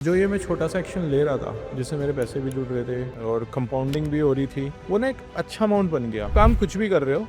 जो ये मैं छोटा सा एक्शन ले रहा था जिससे मेरे पैसे भी जुड़ रहे थे और कंपाउंडिंग भी हो रही थी, वो ना एक अच्छा अमाउंट बन गया। काम कुछ भी कर रहे हो,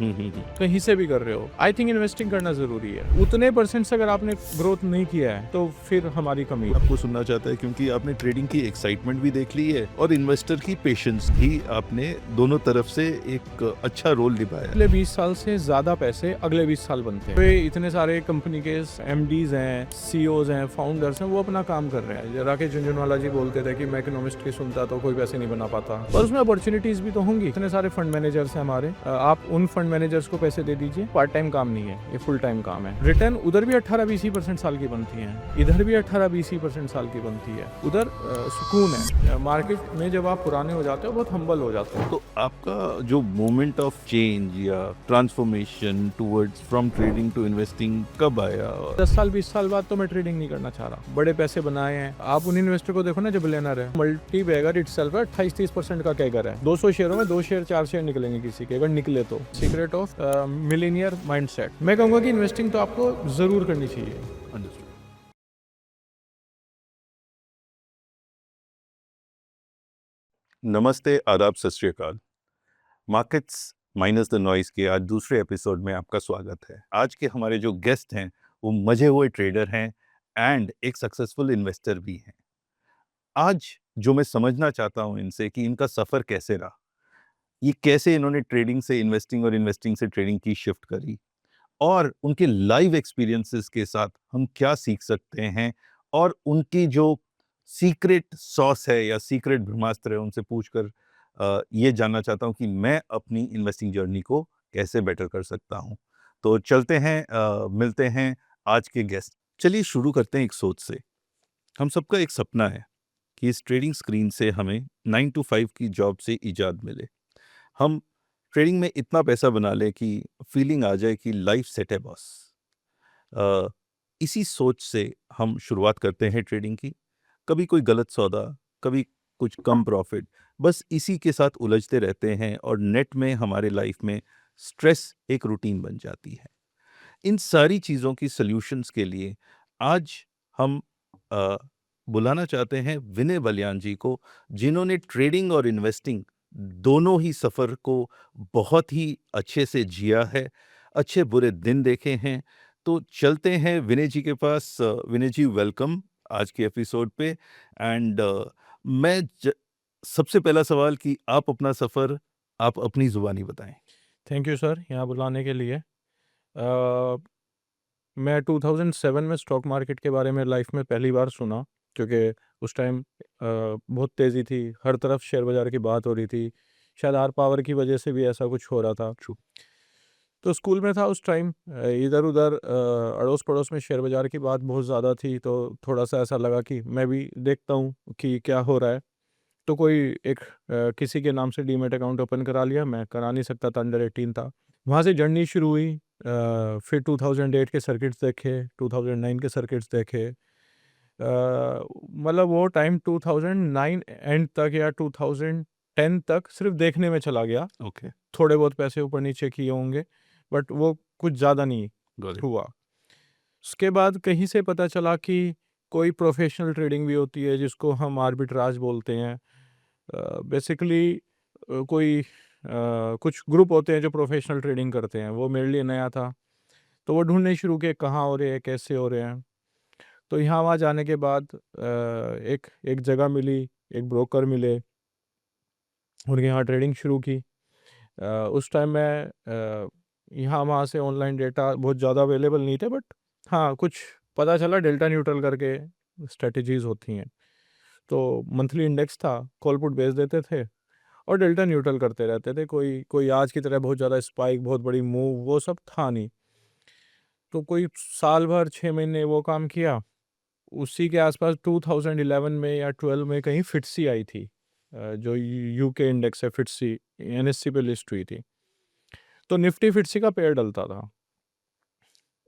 कहीं से भी कर रहे हो, आई थिंक इन्वेस्टिंग करना जरूरी है। उतने परसेंट से अगर आपने ग्रोथ नहीं किया है तो फिर हमारी कमी है। आपको सुनना चाहता है क्योंकि आपने ट्रेडिंग की एक्साइटमेंट भी देख ली है और इन्वेस्टर की पेशेंस भी आपने दोनों तरफ से एक अच्छा रोल निभाया। अगले 20 साल से ज्यादा पैसे अगले 20 साल बनते हैं। तो इतने सारे कंपनी के एमडीज हैं, सीईओज हैं, फाउंडर्स हैं, वो अपना काम कर रहे हैं। राकेश झुंझुनवाला जी बोलते थे कि मैं इकोनॉमिस्ट की सुनता तो कोई पैसे नहीं बना पाता, पर उसमें अपॉर्चुनिटीज भी तो होंगी। इतने सारे फंड मैनेजर्स हैं हमारे, आप उन फंड मैनेजर्स को पैसे दे दीजिए। पार्ट टाइम काम नहीं है, ये फुल टाइम काम है। रिटर्न उधर भी 18-20% साल की बनती है, इधर भी 18-20% साल की बनती है। उधर सुकून है। मार्केट में जब आप पुराने हो जाते हो बहुत हम्बल हो जाते हो। तो आपका जो मोमेंट ऑफ चेंज या transformation towards from trading to investing कब आया? 10 साल 20 साल बाद तो मैं ट्रेडिंग नहीं करना चाह रहा। बड़े पैसे बनाए हैं, आप उन इन्वेस्टर को देखो ना जो बिलियनर है। मल्टी बैगर इटसेल्फ 28-30% का कैगर है। 200 शेयरों में 2 शेयर 4 शेयर निकलेंगे किसी के, अगर निकले तो। Secret of millionaire mindset. मैं कहूंगा कि इन्वेस्टिंग तो आपको जरूर करनी चाहिए। Understood. नमस्ते, आदाब, सत श्री अकाल। मार्केट्स माइनस द नॉइज के आज दूसरे एपिसोड में आपका स्वागत है। आज के हमारे जो गेस्ट हैं वो मजे हुए ट्रेडर हैं एंड एक सक्सेसफुल इन्वेस्टर भी हैं। आज जो मैं समझना चाहता हूं इनसे कि इनका सफ़र कैसे रहा, ये कैसे इन्होंने ट्रेडिंग से इन्वेस्टिंग और इन्वेस्टिंग से ट्रेडिंग की शिफ्ट करी, और उनके लाइव एक्सपीरियंसेस के साथ हम क्या सीख सकते हैं, और उनकी जो सीक्रेट सॉस है या सीक्रेट ब्रह्मास्त्र है उनसे पूछकर ये जानना चाहता हूं कि मैं अपनी इन्वेस्टिंग जर्नी को कैसे बेटर कर सकता हूं। तो चलते हैं, मिलते हैं आज के गेस्ट। चलिए शुरू करते हैं एक सोच से। हम सबका एक सपना है कि इस ट्रेडिंग स्क्रीन से हमें 9 to 5 की जॉब से इजाद मिले, हम ट्रेडिंग में इतना पैसा बना लें कि फीलिंग आ जाए कि लाइफ सेट है बॉस। अ, इसी सोच से हम शुरुआत करते हैं ट्रेडिंग की। कभी कोई गलत सौदा, कभी कुछ कम प्रॉफिट, बस इसी के साथ उलझते रहते हैं और नेट में हमारे लाइफ में स्ट्रेस एक रूटीन बन जाती है। इन सारी चीज़ों की सॉल्यूशंस के लिए आज हम अ, बुलाना चाहते हैं विनय बलियान जी को, जिन्होंने ट्रेडिंग और इन्वेस्टिंग दोनों ही सफ़र को बहुत ही अच्छे से जिया है, अच्छे बुरे दिन देखे हैं। तो चलते हैं विनय जी के पास। विनय जी, वेलकम आज के एपिसोड पे। एंड मैं सबसे पहला सवाल कि आप अपना सफ़र आप अपनी ज़ुबानी बताएं। थैंक यू सर यहाँ बुलाने के लिए। मैं 2007 में स्टॉक मार्केट के बारे में लाइफ में पहली बार सुना, क्योंकि उस टाइम बहुत तेज़ी थी, हर तरफ शेयर बाज़ार की बात हो रही थी। शायद आर पावर की वजह से भी ऐसा कुछ हो रहा था। True. तो स्कूल में था उस टाइम, इधर उधर अड़ोस पड़ोस में शेयर बाज़ार की बात बहुत ज़्यादा थी, तो थोड़ा सा ऐसा लगा कि मैं भी देखता हूँ कि क्या हो रहा है। तो कोई एक किसी के नाम से डीमेट अकाउंट ओपन करा लिया। मैं करा नहीं सकता था, अंडर 18 था। वहाँ से जर्नी शुरू हुई। फिर 2008 के सर्किट्स देखे, 2009 के सर्किट्स देखे। मतलब वो टाइम 2009 एंड तक या 2010 तक सिर्फ देखने में चला गया। ओके, थोड़े बहुत पैसे ऊपर नीचे किए होंगे, बट वो कुछ ज़्यादा नहीं गॉट इट। हुआ। उसके बाद कहीं से पता चला कि कोई प्रोफेशनल ट्रेडिंग भी होती है जिसको हम आर्बिट्राज बोलते हैं। बेसिकली कोई कुछ ग्रुप होते हैं जो प्रोफेशनल ट्रेडिंग करते हैं, वो मेरे लिए नया था। तो वो ढूंढने शुरू किए कहाँ हो रहे हैं, कैसे हो रहे हैं। तो यहाँ वहाँ जाने के बाद एक एक जगह मिली, एक ब्रोकर मिले, उनके यहाँ ट्रेडिंग शुरू की। उस टाइम मैं यहाँ वहाँ से ऑनलाइन डेटा बहुत ज़्यादा अवेलेबल नहीं थे, बट हाँ कुछ पता चला। डेल्टा न्यूट्रल करके स्ट्रेटजीज होती हैं, तो मंथली इंडेक्स था, कॉल पुट बेच देते थे और डेल्टा न्यूट्रल करते रहते थे। कोई कोई आज की तरह बहुत ज़्यादा स्पाइक, बहुत बड़ी मूव, वो सब था नहीं। तो कोई साल भर 6 महीने वो काम किया। उसी के आसपास 2011 में या 12 में कहीं फिट्सी आई थी, जो यूके इंडेक्स है, फिट्सी एनएससी पे लिस्ट हुई थी। तो निफ्टी फिट्सी का पेयर डलता था,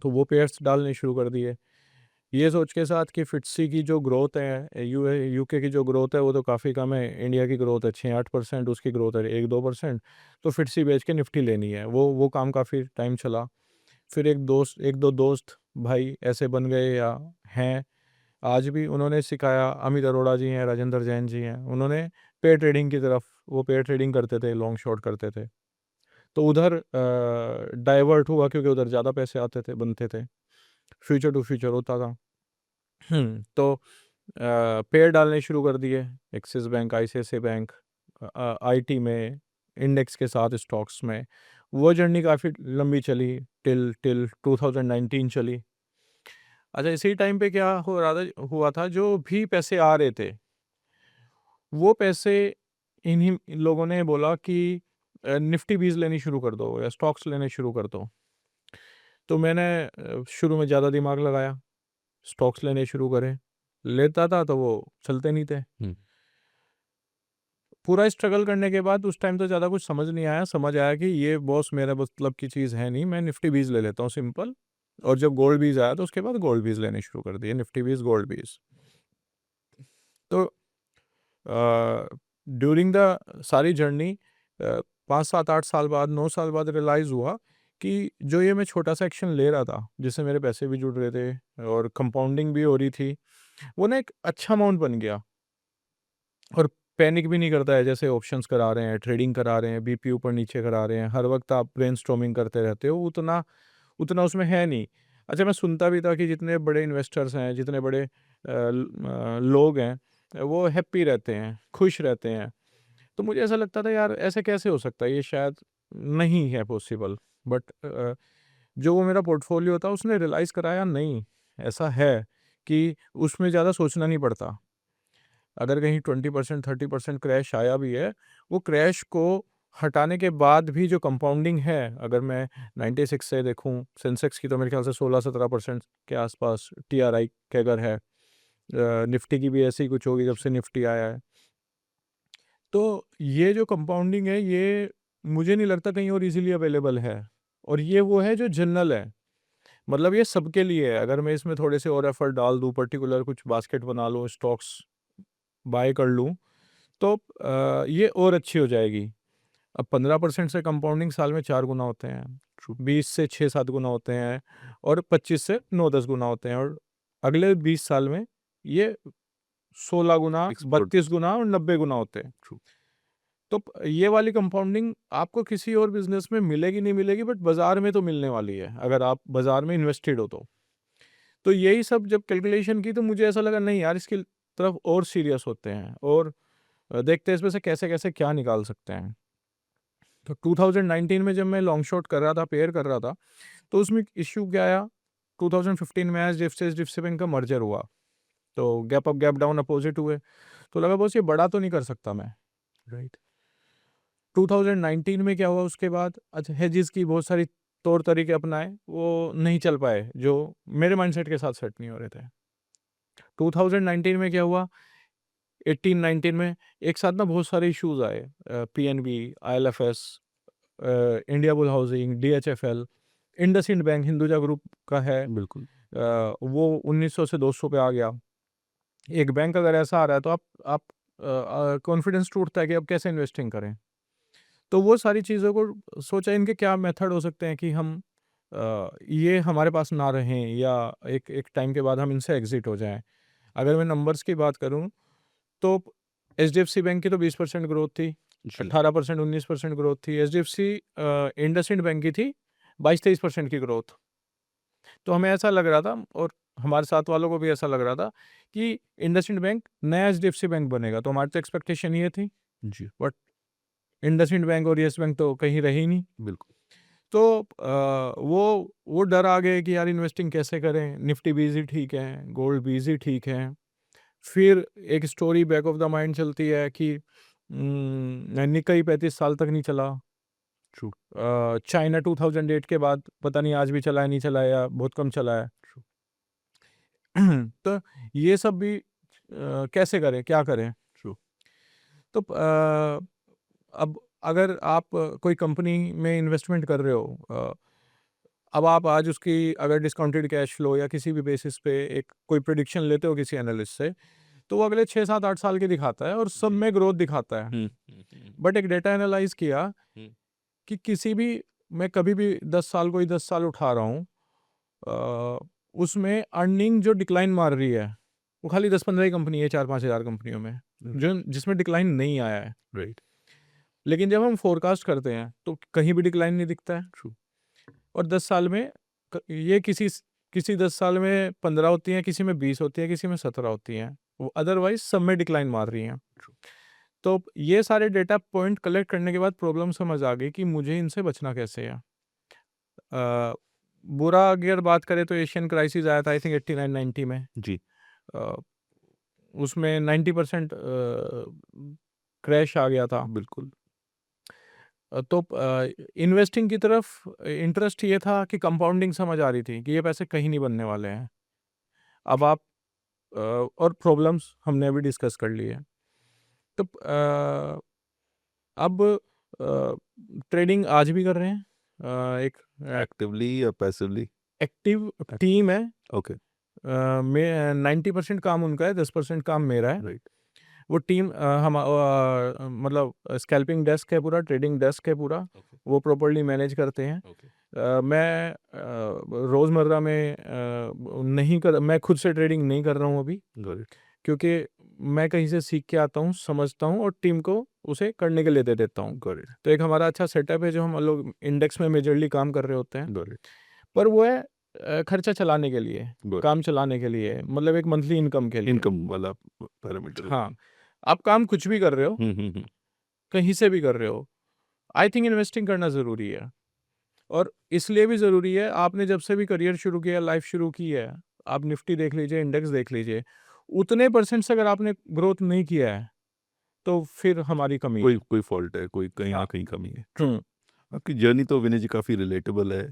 तो वो पेयर्स डालने शुरू कर दिए, ये सोच के साथ कि फिट्सी की जो ग्रोथ है, यूके की जो ग्रोथ है वो तो काफ़ी कम है, इंडिया की ग्रोथ है 6-8%, उसकी ग्रोथ है 1-2%। तो फिट्सी बेच के निफ्टी लेनी है। वो काम काफ़ी टाइम चला। फिर एक दो दोस्त भाई ऐसे बन गए या हैं, आज भी उन्होंने सिखाया। अमित अरोड़ा जी हैं, राजेंद्र जैन जी हैं, उन्होंने पेयर ट्रेडिंग की तरफ, वो पेयर ट्रेडिंग करते थे, लॉन्ग शॉर्ट करते थे, तो उधर डाइवर्ट हुआ क्योंकि उधर ज़्यादा पैसे आते थे, बनते थे, फ्यूचर टू फ्यूचर होता था। तो पेयर डालने शुरू कर दिए, axis bank, ICICI bank, IT में, इंडेक्स के साथ स्टॉक्स में। वो जर्नी काफ़ी लंबी चली, टिल 2019 चली। अच्छा, इसी टाइम पे क्या हुआ था, जो भी पैसे आ रहे थे, वो पैसे इन्हीं लोगों ने बोला कि निफ्टी बीज लेनी शुरू कर दो या स्टॉक्स लेने शुरू कर दो। तो मैंने शुरू में ज़्यादा दिमाग लगाया, स्टॉक्स लेने शुरू करे। लेता था तो वो चलते नहीं थे। पूरा स्ट्रगल करने के बाद उस टाइम तो ज़्यादा कुछ समझ नहीं आया। समझ आया कि ये बॉस मेरे मतलब की चीज़ है नहीं, मैं निफ्टी बीज ले लेता हूँ सिंपल। और जब गोल्ड बीज आया तो उसके बाद गोल्ड बीज लेने शुरू कर दिए, निफ्टी बीज, गोल्ड बीज। तो ड्यूरिंग द सारी जर्नी 5 7 8 साल बाद, 9 साल बाद रियलाइज़ हुआ कि जो ये मैं छोटा सा एक्शन ले रहा था, जिससे मेरे पैसे भी जुड़ रहे थे और कंपाउंडिंग भी हो रही थी, वो ना एक अच्छा अमाउंट बन गया। और पैनिक भी नहीं करता है, जैसे ऑप्शंस करा रहे हैं, ट्रेडिंग करा रहे हैं, बीपी ऊपर नीचे करा रहे हैं, हर वक्त आप ब्रेनस्टॉर्मिंग करते रहते हो, उतना उतना उसमें है नहीं। अच्छा, मैं सुनता भी था कि जितने बड़े इन्वेस्टर्स हैं, जितने बड़े लोग हैं, वो हैप्पी रहते हैं, खुश रहते हैं। तो मुझे ऐसा लगता था यार ऐसे कैसे हो सकता है, ये शायद नहीं है पॉसिबल। बट जो वो मेरा पोर्टफोलियो था उसने रियलाइज़ कराया, नहीं ऐसा है कि उसमें ज़्यादा सोचना नहीं पड़ता। अगर कहीं 20% 30% क्रैश आया भी है, वो क्रैश को हटाने के बाद भी जो कंपाउंडिंग है, अगर मैं 96 से देखूं, सेंसेक्स की तो मेरे ख्याल से 16-17% के आसपास टीआरआई कैगर है। निफ्टी की भी ऐसी ही कुछ होगी जब से निफ्टी आया है। तो ये जो कंपाउंडिंग है, ये मुझे नहीं लगता कहीं और इजीली अवेलेबल है। और ये वो है जो जनरल है, मतलब ये सबके लिए है। अगर मैं इसमें थोड़े से और एफर्ट डाल दूँ, पर्टिकुलर कुछ बास्केट बना लूँ, स्टॉक्स बाय कर लूँ, तो ये और अच्छी हो जाएगी। अब 15% से कंपाउंडिंग साल में 4 गुना होते हैं, 20 से 6-7 गुना होते हैं, और 25 से 9-10 गुना होते हैं, और अगले 20 साल में ये 16 गुना, 32 गुना और 90 गुना होते हैं। तो ये वाली कंपाउंडिंग आपको किसी और बिजनेस में मिलेगी नहीं मिलेगी, बट बाजार में तो मिलने वाली है, अगर आप बाजार में इन्वेस्टेड हो तो। तो यही सब जब कैलकुलेशन की, तो मुझे ऐसा लगा नहीं यार, इसकी तरफ और सीरियस होते हैं और देखते हैं इसमें से कैसे कैसे क्या निकाल सकते हैं। तो 2019 में जब मैं लॉन्ग शॉट कर रहा था, पेयर कर रहा था, तो उसमें इश्यू क्या आया, 2015 में एचडीएफसी बैंक का मर्जर हुआ, तो gap up gap down opposite हुए, तो लगा बस ये बड़ा तो नहीं कर सकता मैं, राइट। 2019 में क्या हुआ उसके बाद, अच्छा हेजिस की बहुत सारी तौर तरीके अपनाए, वो नहीं चल पाए, जो मेरे माइंडसेट के साथ सेट नहीं हो रहे थे। 2019 में क्या हुआ, 18-19 में एक साथ ना बहुत सारे इश्यूज आए, PNB, IL&FS, India bull housing, DHFL, IndusInd bank Hinduja group का है, बिल्कुल। वो 1900 से 200 पे आ गया। एक बैंक अगर ऐसा आ रहा है तो आप कॉन्फिडेंस टूटता है कि अब कैसे इन्वेस्टिंग करें। तो वो सारी चीज़ों को सोचा, इनके क्या मेथड हो सकते हैं कि हम ये हमारे पास ना रहें, या एक एक टाइम के बाद हम इनसे एग्जिट हो जाएं। अगर मैं नंबर्स की बात करूं, तो एचडीएफसी बैंक की तो 20% ग्रोथ थी, 18% 19% ग्रोथ थी। एचडीएफसी इंडसइंड बैंक की थी 22-23% की ग्रोथ। तो हमें ऐसा लग रहा था, और हमारे साथ वालों को भी ऐसा लग रहा था, कि इंडसइंड बैंक नया एचडीएफसी बैंक बनेगा। तो हमारी तो एक्सपेक्टेशन ये थी जी, बट इंडसइंड बैंक और येस बैंक तो कहीं रही नहीं। बिल्कुल। तो वो डर आ गए कि यार इन्वेस्टिंग कैसे करें, निफ्टी बीज ही ठीक है, गोल्ड बीज ही ठीक है। फिर एक story back of the mind चलती है कि निक्केई 35 साल तक नहीं चला। ट्रू। चाइना 2008 के बाद पता नहीं आज भी चला है, नहीं चला है, या बहुत कम चला है। तो ये सब भी कैसे करें, क्या करें। ट्रू। तो अब अगर आप कोई कंपनी में इन्वेस्टमेंट कर रहे हो, अब आप आज उसकी अगर डिस्काउंटेड कैश फ्लो या किसी भी बेसिस पे एक कोई प्रिडिक्शन लेते हो किसी एनालिस्ट से, तो वो अगले 6 7 8 साल की दिखाता है और सब जी। में ग्रोथ दिखाता है। बट एक डेटा एनालाइज किया कि किसी भी, मैं कभी भी 10 साल, कोई 10 साल उठा रहा हूँ, उसमें अर्निंग जो डिक्लाइन मार रही है, वो खाली 10-15 ही कंपनी है 4-5 हज़ार कंपनियों में, जो जिसमें डिक्लाइन नहीं आया है। राइट। लेकिन जब हम फोरकास्ट करते हैं तो कहीं भी डिक्लाइन नहीं दिखता है। ट्रू। और 10 साल में ये किसी 10 साल में 15 होती हैं, किसी में 20 होती है, किसी में 17 होती हैं, वो अदरवाइज सब में डिक्लाइन मार रही हैं। तो ये सारे डेटा पॉइंट कलेक्ट करने के बाद प्रॉब्लम समझ आ गई कि मुझे इनसे बचना कैसे है। बुरा अगर बात करें तो एशियन क्राइसिस आया था आई थिंक 89-90 में। जी। अ, उसमें 90% क्रैश आ गया था। बिल्कुल। तो इन्वेस्टिंग की तरफ इंटरेस्ट ये था कि कंपाउंडिंग समझ आ रही थी कि ये पैसे कहीं नहीं बनने वाले हैं। अब आप और प्रॉब्लम्स हमने अभी डिस्कस कर ली है। तो अब ट्रेडिंग आज भी कर रहे हैं। एक एक्टिवली या पैसिवली? एक्टिव टीम है। ओके। मैं 90% काम उनका है, 10% काम मेरा है। राइट। वो टीम मतलब स्कैल्पिंग डेस्क है पूरा, ट्रेडिंग डेस्क है पूरा, ओके। वो प्रॉपर्ली मैनेज करते हैं। ओके। मैं रोज़मर्रा में मैं खुद से ट्रेडिंग नहीं कर रहा हूँ अभी, गॉट इट। क्योंकि मैं कहीं से सीख के आता हूँ, समझता हूँ और टीम को उसे करने के लिए दे देता हूँ। Got it. तो एक हमारा अच्छा सेटअप है जो हम लोग इंडेक्स में मेजरली काम कर रहे होते हैं, गॉट इट। पर वो है खर्चा चलाने के लिए, गुड। काम चलाने के लिए, मतलब एक मंथली इनकम के लिए। इनकम वाला पैरामीटर। हाँ, आप काम कुछ भी कर रहे हो, हम्म। कहीं से भी कर रहे हो, आई थिंक इन्वेस्टिंग करना ज़रूरी है। और इसलिए भी ज़रूरी है, आपने जब से भी करियर शुरू किया, लाइफ शुरू की है, आप निफ्टी देख लीजिए, इंडेक्स देख लीजिए, उतने परसेंट से अगर आपने ग्रोथ नहीं किया है, तो फिर हमारी कमी कोई है। कोई फॉल्ट है, कोई कहीं ना हाँ। कहीं कमी है। हुँ, आपकी जर्नी तो विनय जी काफ़ी रिलेटेबल है।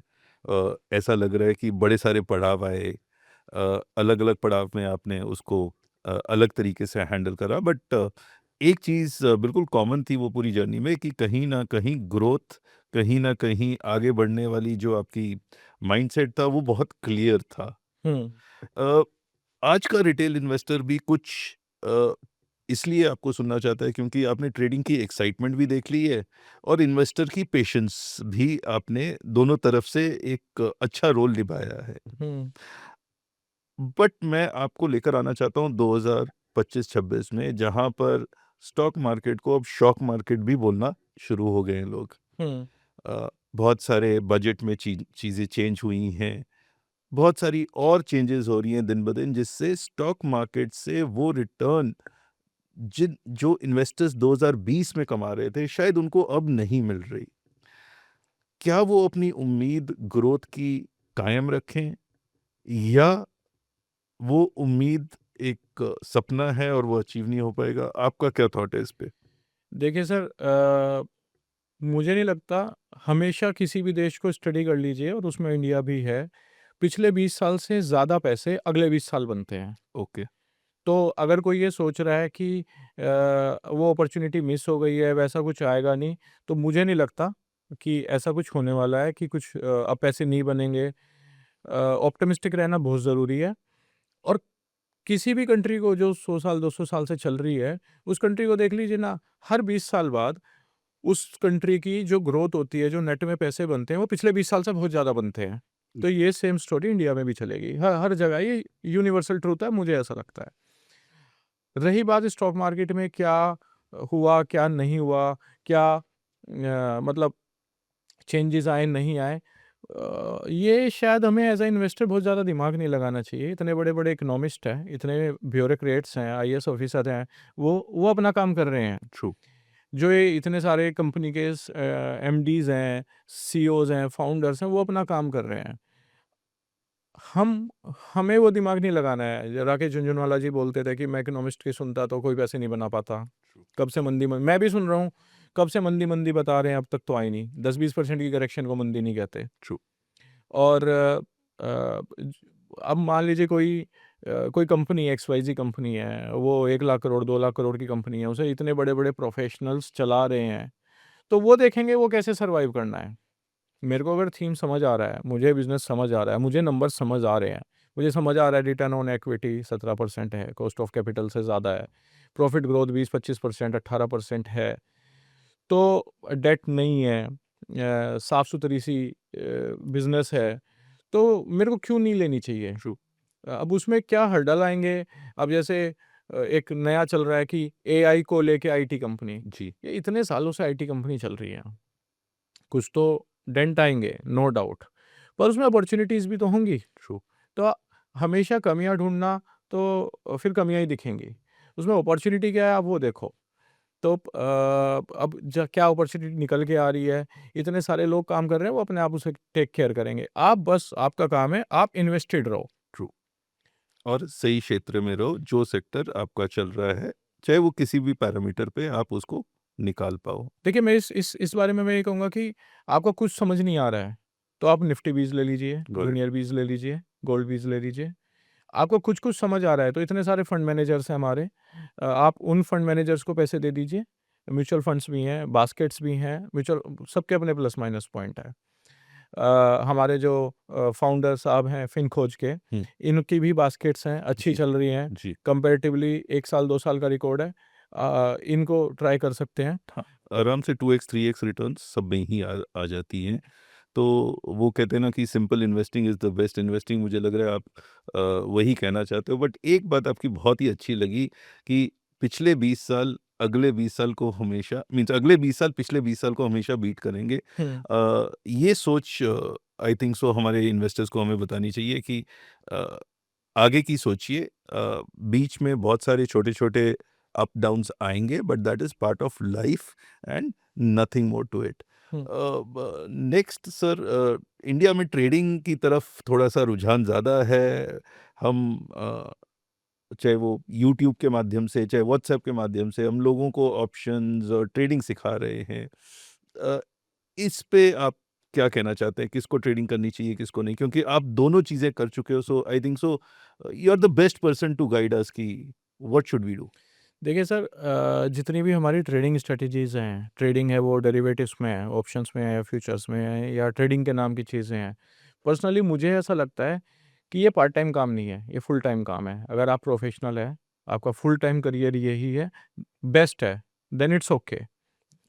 ऐसा लग रहा है कि बड़े सारे पड़ाव आए, अलग अलग पड़ाव में आपने उसको अलग तरीके से हैंडल करा, बट एक चीज़ बिल्कुल कॉमन थी वो पूरी जर्नी में कि कहीं ना कहीं ग्रोथ, कहीं ना कहीं आगे बढ़ने वाली जो आपकी माइंडसेट था वो बहुत क्लियर था। हुँ। अ, आज का रिटेल इन्वेस्टर भी कुछ अ, इसलिए आपको सुनना चाहता है क्योंकि आपने ट्रेडिंग की एक्साइटमेंट भी देख ली है और इन्वेस्टर की पेशेंस भी आपने दोनों तरफ से एक अच्छा रोल निभाया है। हुँ। बट मैं आपको लेकर आना चाहता हूँ 2025-26 में, जहाँ पर स्टॉक मार्केट को अब शॉक मार्केट भी बोलना शुरू हो गए हैं लोग। हुँ। बहुत सारे बजट में चीज़ें चेंज हुई हैं, बहुत सारी और चेंजेस हो रही हैं दिन ब दिन, जिससे स्टॉक मार्केट से वो रिटर्न जिन जो इन्वेस्टर्स 2020 में कमा रहे थे शायद उनको अब नहीं मिल रही। क्या वो अपनी उम्मीद ग्रोथ की कायम रखें या वो उम्मीद एक सपना है और वो अचीव नहीं हो पाएगा? आपका क्या थॉट है इस पे? देखिए सर, मुझे नहीं लगता, हमेशा किसी भी देश को स्टडी कर लीजिए और उसमें इंडिया भी है, पिछले 20 साल से ज़्यादा पैसे अगले 20 साल बनते हैं। ओके। तो अगर कोई ये सोच रहा है कि वो अपॉर्च्युनिटी मिस हो गई है, वैसा कुछ आएगा नहीं, तो मुझे नहीं लगता कि ऐसा कुछ होने वाला है कि कुछ अब पैसे नहीं बनेंगे। ऑप्टिमिस्टिक रहना बहुत ज़रूरी है। और किसी भी कंट्री को जो 100 साल, 200 साल से चल रही है, उस कंट्री को देख लीजिए ना, हर 20 साल बाद उस कंट्री की जो ग्रोथ होती है, जो नेट में पैसे बनते हैं, वो पिछले 20 साल से बहुत ज़्यादा बनते हैं। तो ये सेम स्टोरी इंडिया में भी चलेगी। हर हर जगह ये यूनिवर्सल ट्रुथ है, मुझे ऐसा लगता है। रही बात स्टॉक मार्केट में क्या हुआ, क्या नहीं हुआ, क्या मतलब चेंजेस आए, नहीं आए, ये शायद हमें एज़ अ इन्वेस्टर बहुत ज़्यादा दिमाग नहीं लगाना चाहिए। इतने बड़े-बड़े इकोनॉमिस्ट हैं, इतने ब्यूरोक्रेट्स हैं, आईएएस ऑफिसर हैं, वो अपना काम कर रहे हैं। ट्रू। जो ये इतने सारे कंपनी के एमडीज़ हैं, सीईओज़ हैं, फाउंडर्स हैं, वो अपना काम कर रहे हैं। हम हमें वो दिमाग नहीं लगाना है। राकेश झुनझुनवाला जी बोलते थे कि मैं इकोनॉमिस्ट की सुनता तो कोई पैसे नहीं बना पाता। कब से मंदी मैं भी सुन रहा हूँ, कब से मंदी बता रहे हैं, अब तक तो आई नहीं। 10-20% की करेक्शन को मंदी नहीं कहते। ट्रू। और अब मान लीजिए कोई कंपनी एक्सवाईज़ी कंपनी है, वो 1 लाख करोड़, 2 लाख करोड़ की कंपनी है, उसे इतने बड़े-बड़े प्रोफेशनल्स चला रहे हैं, तो वो देखेंगे वो कैसे सर्वाइव करना है। मेरे को अगर थीम समझ आ रहा है, मुझे बिज़नेस समझ आ रहा है, मुझे नंबर समझ आ रहे हैं, मुझे समझ आ रहा है रिटर्न ऑन इक्विटी 17% है, कॉस्ट ऑफ कैपिटल से ज़्यादा है, प्रॉफिट ग्रोथ 20-25%, 18% है, तो डेट नहीं है, साफ-सुथरी सी बिज़नेस है, तो मेरे को क्यों नहीं लेनी चाहिए? ट्रू। अब उसमें क्या हर्डल आएँगे, अब जैसे एक नया चल रहा है कि एआई को लेके आईटी कंपनी, जी, ये इतने सालों से आईटी कंपनी चल रही है। कुछ तो डेंट आएँगे, नो डाउट, पर उसमें अपॉर्च्युनिटीज़ भी तो होंगी। ट्रू। तो हमेशा कमियाँ ढूँढना तो फिर कमियाँ ही दिखेंगी। उसमें अपॉर्च्युनिटी क्या है आप वो देखो। तो अब क्या अपॉर्च्युनिटी निकल के आ रही है, इतने सारे लोग काम कर रहे हैं, वो अपने आप उसे टेक केयर करेंगे। आप बस आपका काम है, आप इन्वेस्टेड रहो। ट्रू। और सही क्षेत्र में रहो, जो सेक्टर आपका चल रहा है, चाहे वो किसी भी पैरामीटर पे आप उसको निकाल पाओ। देखिए, मैं इस बारे में मैं ये कहूँगा कि आपको कुछ समझ नहीं आ रहा है, तो आप निफ्टी बीज ले लीजिए, गॉट इट। जूनियर बीज ले लीजिए, गोल्ड बीज ले लीजिए। आपको कुछ-कुछ समझ आ रहा है, तो इतने सारे फंड मैनेजर्स हैं हमारे, आप उन फंड मैनेजर्स को पैसे दे दीजिए। म्यूचुअल फंड्स भी हैं, बास्केट्स भी हैं, म्यूचुअल सबके अपने प्लस माइनस पॉइंट है। हमारे जो फाउंडर साहब हैं फिनखोज के, हुँ, इनकी भी बास्केट्स हैं, अच्छी जी, चल रही हैं, जी। कंपैरेटिवली 1 साल 2 साल का रिकॉर्ड है। इनको ट्राई कर सकते हैं। हाँ, आराम से 2x 3x रिटर्न्स सब में ही आ जाती हैं। तो वो कहते हैं ना कि simple investing is the best investing, मुझे लग रहा है आप वही कहना चाहते हो। बट एक बात आपकी बहुत ही अच्छी लगी कि पिछले 20 साल अगले 20 साल को हमेशा मीन्स अगले 20 साल पिछले 20 साल को हमेशा बीट करेंगे। हुँ। ये सोच आई थिंक सो हमारे इन्वेस्टर्स को हमें बतानी चाहिए कि अ, आगे की सोचिए, बीच में बहुत सारे छोटे-छोटे अप डाउन्स आएँगे but that is part of life and nothing more to it. हुँ। नेक्स्ट सर, इंडिया में ट्रेडिंग की तरफ थोड़ा-सा रुझान ज़्यादा है। हम चाहे वो यूट्यूब के माध्यम से, चाहे व्हाट्सएप के माध्यम से हम लोगों को ऑप्शंस और ट्रेडिंग सिखा रहे हैं। अ, इस पे आप क्या कहना चाहते हैं? किसको ट्रेडिंग करनी चाहिए, किसको नहीं? क्योंकि आप दोनों चीज़ें कर चुके हो, so I think so you are the best person to guide us कि व्हाट शुड वी डू? देखिए सर, जितनी भी हमारी ट्रेडिंग स्ट्रैटेजीज़ हैं, ट्रेडिंग है वो डेरिवेटिव्स में है, ऑप्शंस में है या फ्यूचर्स में है या ट्रेडिंग के नाम की चीज़ें हैं। पर्सनली मुझे ऐसा लगता है कि ये पार्ट टाइम काम नहीं है, ये फुल टाइम काम है। अगर आप प्रोफेशनल हैं, आपका फुल टाइम करियर यही है, बेस्ट है, देन इट्स ओके।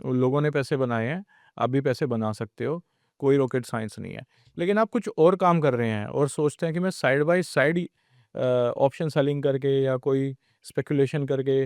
उन लोगों ने पैसे बनाए हैं, आप भी पैसे बना सकते हो, कोई रॉकेट साइंस नहीं है। लेकिन आप कुछ और काम कर रहे हैं और सोचते हैं कि मैं side by side option selling करके या कोई स्पेकुलेशन करके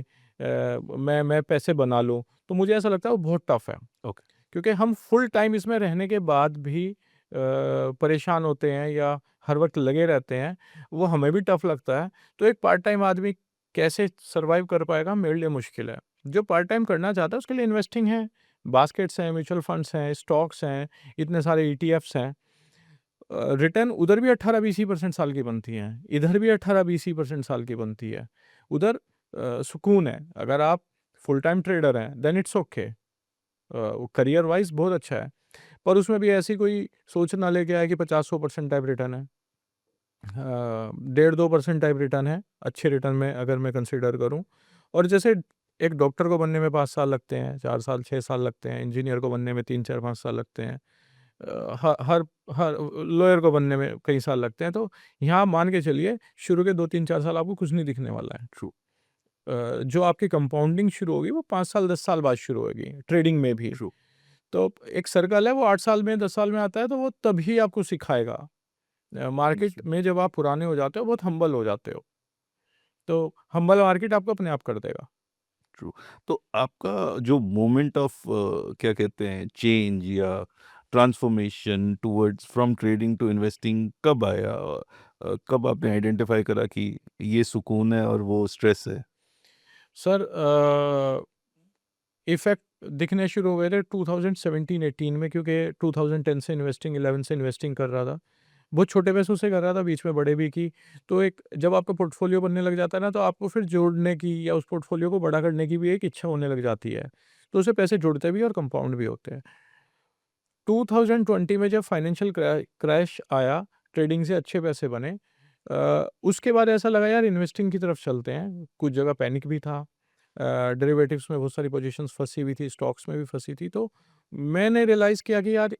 मैं पैसे बना लूँ, तो मुझे ऐसा लगता है वो बहुत टफ है। ओके, क्योंकि हम फुल टाइम इसमें रहने के बाद भी परेशान होते हैं या हर वक़्त लगे रहते हैं, वो हमें भी टफ लगता है। तो एक पार्ट टाइम आदमी कैसे सर्वाइव कर पाएगा मेरे लिए मुश्किल है। जो पार्ट टाइम करना चाहता है उसके लिए इन्वेस्टिंग है, बास्केट्स हैं, म्यूचुअल फंड्स हैं, स्टॉक्स हैं, इतने सारे ईटीएफ्स हैं। रिटर्न उधर भी 18-20 ही % साल की बनती हैं, इधर भी 18-20 ही % साल की बनती है। उधर सुकून है, अगर आप फुल टाइम ट्रेडर हैं then it's okay. Career wise बहुत अच्छा है, पर उसमें भी ऐसी कोई सोच ना लेके आए कि 50-100% टाइप रिटर्न है। 1.5-2% टाइप रिटर्न है, अच्छे रिटर्न में अगर मैं कंसीडर करूँ। और जैसे एक डॉक्टर को बनने में 5 साल लगते हैं, 4 साल, 6 साल लगते हैं, इंजीनियर को बनने में 3, 4, 5 साल लगते हैं। ह हर लॉयर को बनने में कई साल लगते हैं, तो यहाँ आप मान के चलिए शुरू के 2, 3, 4 साल आपको कुछ नहीं दिखने वाला है। ट्रू, जो आपकी कंपाउंडिंग शुरू होगी वो 5 साल, 10 साल बाद शुरू होगी, ट्रेडिंग में भी। ट्रू। तो एक सर्कल है वो 8 साल में, 10 साल में आता है, तो वो तभी आपको सिखाएगा। मार्केट जी, में जब आप पुराने हो जाते हो, बहुत हम्बल हो जाते हो, तो हम्बल मार्केट आपको अपने आप कर देगा। ट्रू। तो आपका जो मोमेंट ऑफ क्या कहते हैं चेंज या transformation towards from trading to investing कब आया? कब आपने आइडेंटिफाई करा कि ये सुकून है और वो स्ट्रेस है? सर, इफ़ेक्ट दिखने शुरू हो गए थे 2017-18 में, क्योंकि 2010 से इन्वेस्टिंग, 11 से इन्वेस्टिंग कर रहा था। बहुत छोटे पैसों से कर रहा था, बीच में बड़े भी की। तो एक जब आपका पोर्टफ़ोलियो बनने लग जाता है ना, तो आपको फिर जोड़ने की या उस पोर्टफ़ोलियो को बड़ा करने की भी एक इच्छा होने लग जाती है। तो उससे पैसे जुड़ते भी हैं और कंपाउंड भी होते हैं। 2020 में जब फाइनेंशियल क्रैश आया, ट्रेडिंग से अच्छे पैसे बने। उसके बाद ऐसा लगा यार इन्वेस्टिंग की तरफ चलते हैं। कुछ जगह पैनिक भी था। डेरिवेटिव्स में बहुत सारी पोजीशंस फँसी हुई थी, स्टॉक्स में भी फँसी थी। तो मैंने रियलाइज़ किया कि यार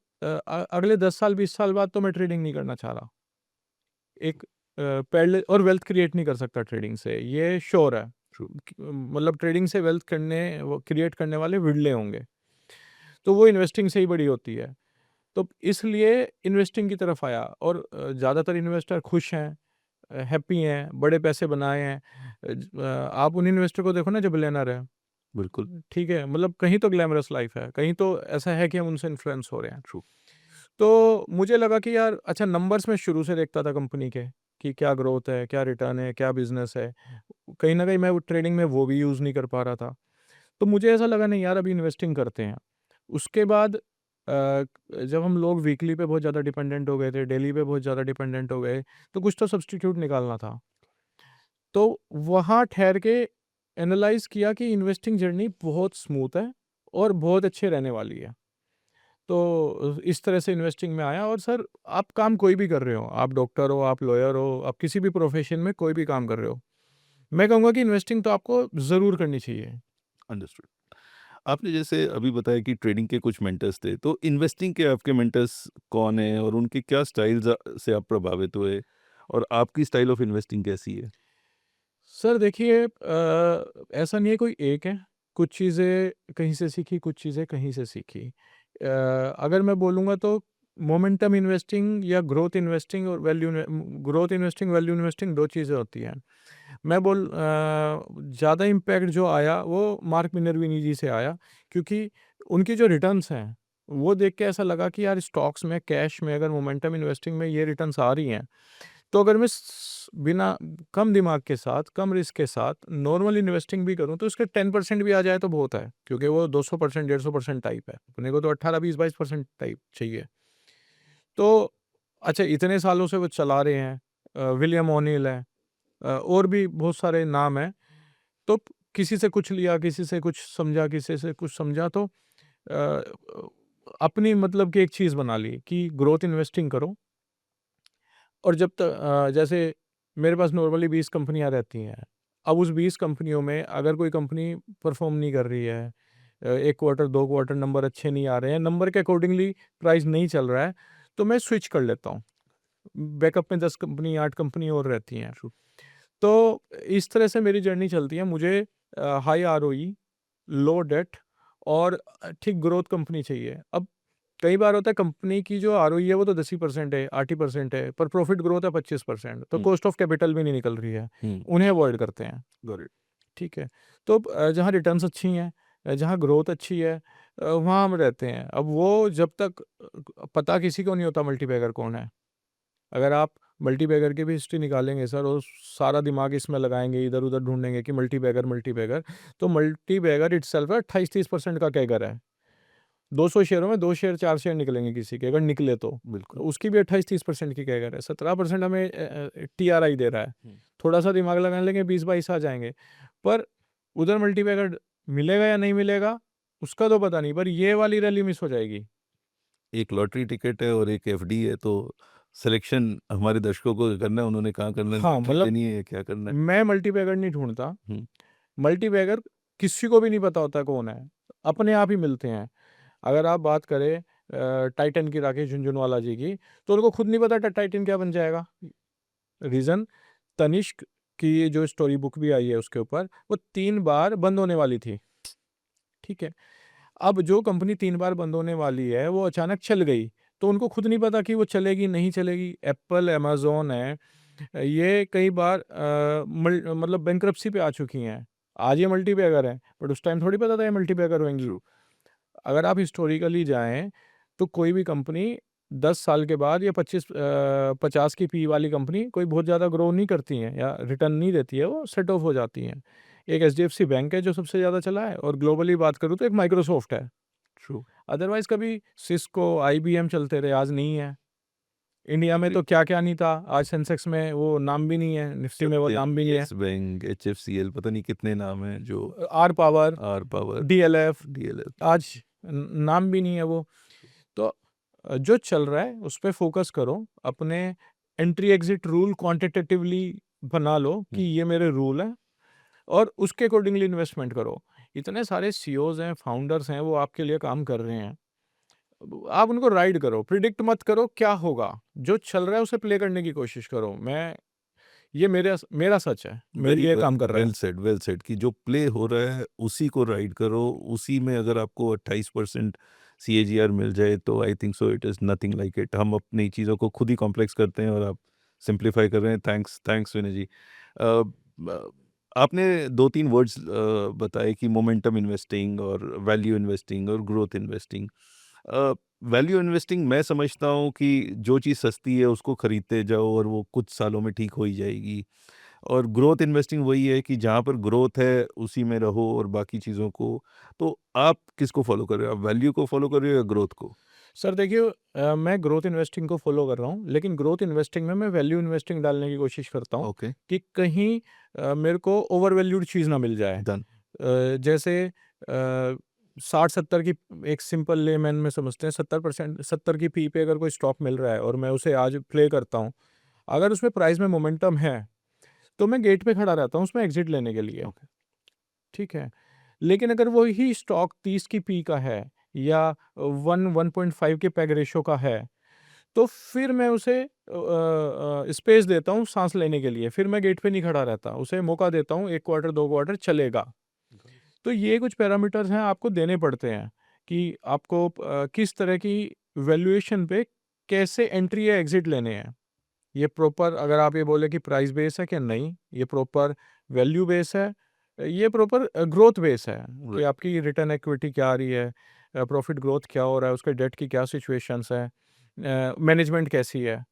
अगले 10 साल, 20 साल बाद तो मैं ट्रेडिंग नहीं करना चाह रहा। एक पैरेलल और वेल्थ क्रिएट नहीं कर सकता ट्रेडिंग से, ये श्योर है। ट्रू, मतलब ट्रेडिंग से वेल्थ करने वो क्रिएट करने वाले विरले होंगे। तो वो इन्वेस्टिंग से ही बड़ी होती है। तो इसलिए इन्वेस्टिंग की तरफ आया और ज़्यादातर इन्वेस्टर खुश हैं। हैप्पी हैं, बड़े पैसे बनाए हैं। आप उन इन्वेस्टर को देखो ना जो बिलियनर है, बिल्कुल ठीक है, मतलब कहीं तो ग्लैमरस लाइफ है, कहीं तो ऐसा है कि हम उनसे इन्फ्लुएंस हो रहे हैं। ट्रू। तो मुझे लगा कि यार अच्छा, नंबर्स में शुरू से देखता था कंपनी के कि क्या ग्रोथ है, क्या रिटर्न है, क्या बिजनेस है। कहीं ना कहीं मैं वो ट्रेडिंग में वो भी यूज़ नहीं कर पा रहा था। तो मुझे ऐसा लगा नहीं यार, अभी इन्वेस्टिंग करते हैं। उसके बाद जब हम लोग वीकली पे बहुत ज़्यादा डिपेंडेंट हो गए थे, डेली पे बहुत ज़्यादा डिपेंडेंट हो गए, तो कुछ तो सब्स्टिट्यूट निकालना था। तो वहाँ ठहर के एनालाइज़ किया कि इन्वेस्टिंग जर्नी बहुत स्मूथ है और बहुत अच्छे रहने वाली है। तो इस तरह से इन्वेस्टिंग में आया। और सर, आप काम कोई भी कर रहे हो, आप डॉक्टर हो, आप लॉयर हो, आप किसी भी प्रोफ़ेशन में कोई भी काम कर रहे हो, मैं कहूँगा कि इन्वेस्टिंग तो आपको ज़रूर करनी चाहिए। अंडरस्टूड। आपने जैसे अभी बताया कि ट्रेडिंग के कुछ मेंटर्स थे, तो इन्वेस्टिंग के आपके मेंटर्स कौन हैं और उनके क्या स्टाइल्स से आप प्रभावित हुए और आपकी स्टाइल ऑफ इन्वेस्टिंग कैसी है? सर देखिए, ऐसा नहीं है कोई एक है, कुछ चीज़ें कहीं से सीखी, कुछ चीज़ें कहीं से सीखी। अगर मैं बोलूँगा तो मोमेंटम इन्वेस्टिंग या ग्रोथ इन्वेस्टिंग, वैल्यू इन्वेस्टिंग 2 चीज़ें होती हैं। ज़्यादा इम्पैक्ट जो आया वो मार्क मिनर्विनी जी से आया, क्योंकि उनकी जो रिटर्न्स हैं, वो देख के ऐसा लगा कि यार स्टॉक्स में, कैश में अगर मोमेंटम इन्वेस्टिंग में ये रिटर्न्स आ रही हैं, तो अगर मैं बिना कम दिमाग के साथ, कम रिस्क के साथ नॉर्मल इन्वेस्टिंग भी करूँ तो उसके 10% भी आ जाए तो बहुत है, क्योंकि वो 200% 150% टाइप है, अपने को तो 18 20 22% टाइप चाहिए। तो अच्छा, इतने सालों से वो चला रहे हैं, विलियम ओनिल है, और भी बहुत सारे नाम हैं। तो किसी से कुछ लिया, किसी से कुछ समझा, किसी से कुछ समझा, तो अपनी मतलब कि एक चीज़ बना ली कि ग्रोथ इन्वेस्टिंग करो। और जैसे मेरे पास नॉर्मली 20 कंपनियाँ रहती हैं। अब उस 20 कंपनियों में अगर कोई कंपनी परफ़ॉर्म नहीं कर रही है, 1 क्वार्टर, 2 क्वार्टर नंबर अच्छे नहीं आ रहे हैं, नंबर के अकॉर्डिंगली प्राइस नहीं चल रहा है, तो मैं स्विच कर लेता हूँ। बैकअप में 10 कंपनी, 8 कंपनी और रहती हैं। तो इस तरह से मेरी जर्नी चलती है। मुझे हाई आरओई, लो डेट और ठीक ग्रोथ कंपनी चाहिए। अब कई बार होता है कंपनी की जो आरओई है वो तो 10 ही परसेंट है, 8 ही परसेंट है, पर प्रॉफिट ग्रोथ है 25%, तो हुँ, कॉस्ट ऑफ कैपिटल भी नहीं निकल रही है। हुँ, उन्हें अवॉइड करते हैं। Got it. ठीक है। तो जहाँ रिटर्न्स अच्छी हैं, जहाँ ग्रोथ अच्छी है, वहाँ हम रहते हैं। अब वो जब तक पता किसी को नहीं होता मल्टीबैगर कौन है। अगर आप मल्टीबैगर की भी हिस्ट्री निकालेंगे सर और सारा दिमाग इसमें लगाएँगे, इधर-उधर ढूँढेंगे कि मल्टीबैगर, मल्टीबैगर, तो मल्टीबैगर इटसेल्फ 28-30% का कैगर है। 200 शेयरों में 2 शेयर, 4 शेयर निकलेंगे किसी के, अगर निकले तो। बिल्कुल। उसकी भी 28-30% की कैगर है। 17% हमें टीआरआई दे रहा है। हुँ। थोड़ा-सा दिमाग लगाने लेंगे, 20-22 आ जाएँगे। पर उधर मल्टीबैगर मिलेगा या नहीं मिलेगा, उसका तो पता नहीं, पर ये वाली रैली मिस हो जाएगी। एक लॉटरी टिकट है और एक एफडी है, तो सिलेक्शन हमारे दर्शकों को करना है, उन्होंने कहाँ करना है, हाँ, लॉटरी मतलब लेनी है या क्या करना है? मैं मल्टीबैगर नहीं ढूँढता। हुँ, मल्टीबैगर किसी को भी नहीं पता होता कौन है, अपने आप ही मिलते हैं। अगर आप बात करें टाइटन की, राकेश झुनझुनवाला जी की, तो उनको खुद नहीं पता टाइटन क्या बन जाएगा। रीज़न, तनिष्क की जो स्टोरी बुक भी आई है उसके ऊपर, वो 3 बार बंद होने वाली थी, ठीक है? अब जो कंपनी 3 बार बंद होने वाली है, वो अचानक चल गई, तो उनको खुद नहीं पता कि वो चलेगी, नहीं चलेगी। एप्पल, अमेज़न है, ये कई बार मतलब बैंक्रप्सी पे आ चुकी हैं। आज ये मल्टीबैगर हैं, बट उस टाइम थोड़ी पता था ये मल्टीबैगर होंगी। ट्रू। अगर आप हिस्टोरिकली जाएँ, तो कोई भी कंपनी 10 साल के बाद या 50 की पी वाली कंपनी कोई बहुत ज़्यादा ग्रो नहीं करती हैं या रिटर्न नहीं देती है, वो सेट ऑफ हो जाती हैं। एक एचडीएफसी बैंक है जो सबसे ज़्यादा चला है, और ग्लोबली बात करूँ तो एक माइक्रोसॉफ्ट है। ट्रू। अदरवाइज़ कभी सिस्को, आईबीएम चलते रहे, आज नहीं है। इंडिया में एग्री। तो क्या-क्या नहीं था, आज सेंसेक्स में वो नाम भी नहीं है, निफ्टी में वो सत्यम, नाम भी नहीं है। येस बैंक, एचएफसीएल, पता नहीं कितने नाम हैं जो R power, R power, DLF, DLF. आज नाम भी नहीं है वो। तो जो चल रहा है उस पे फ़ोकस करो, अपने एंट्री एग्ज़िट रूल क्वांटिटेटिवली बना लो कि हुँ, ये मेरे रूल हैं, और उसके अकॉर्डिंगली इन्वेस्टमेंट करो। इतने सारे सीईओज़ हैं, फाउंडर्स हैं, वो आपके लिए काम कर रहे हैं। आप उनको राइड करो, प्रिडिक्ट मत करो क्या होगा, जो चल रहा है उसे प्ले करने की कोशिश करो। ये मेरा सच है, मेरे वेरी लिए वेल, काम कर रहा है। वेल सेड कि जो प्ले हो रहा है उसी को राइड करो, उसी में अगर आपको 28% सीएजीआर मिल जाए तो आई think so it is nothing like it. हम अपनी चीज़ों को खुद ही कॉम्प्लेक्स करते हैं और आप सिंप्लीफाई कर रहे हैं। थैंक्स थैंक्स विनय जी। आपने 2-3 वर्ड्स बताए कि मोमेंटम इन्वेस्टिंग और वैल्यू इन्वेस्टिंग और ग्रोथ इन्वेस्टिंग। वैल्यू इन्वेस्टिंग मैं समझता हूँ कि जो चीज़ सस्ती है उसको खरीदते जाओ और वो कुछ सालों में ठीक हो ही जाएगी। और ग्रोथ इन्वेस्टिंग वही है कि जहाँ पर ग्रोथ है उसी में रहो और बाकी चीज़ों को। तो आप किसको फॉलो कर रहे हो? आप वैल्यू को फॉलो कर रहे हो या ग्रोथ को? सर देखिए, मैं ग्रोथ इन्वेस्टिंग को फॉलो कर रहा हूँ, लेकिन ग्रोथ इन्वेस्टिंग में मैं वैल्यू इन्वेस्टिंग डालने की कोशिश करता हूँ ओके, कि कहीं मेरे को ओवर वैल्यूड चीज़ ना मिल जाए। डन। जैसे 60-70 की, एक सिंपल लेमैन में समझते हैं, 70% 70 की पी पे अगर कोई स्टॉक मिल रहा है और मैं उसे आज प्ले करता हूँ, अगर उसमें प्राइस में मोमेंटम है, तो मैं गेट पे खड़ा रहता हूँ उसमें एग्ज़िट लेने के लिए, ओके, ठीक है। लेकिन अगर वही स्टॉक 30 की पी का है या 1.5 के पैग रेशो का है, तो फिर मैं उसे स्पेस देता हूँ साँस लेने के लिए, फिर मैं गेट पे नहीं खड़ा रहता, उसे मौका देता हूँ, 1 क्वार्टर 2 क्वार्टर चलेगा। तो ये कुछ पैरामीटर्स हैं आपको देने पड़ते हैं कि आपको किस तरह की वैल्यूएशन पे कैसे एंट्री या एग्ज़िट लेने हैं। ये प्रॉपर, अगर आप ये बोले कि प्राइस बेस है कि नहीं, ये प्रॉपर वैल्यू बेस है, ये प्रॉपर ग्रोथ बेस है कि राइट, आपकी रिटर्न इक्विटी क्या आ रही है, प्रॉफिट ग्रोथ क्या हो रहा है, उसके डेट की क्या सिचुएशंस है, मैनेजमेंट कैसी है,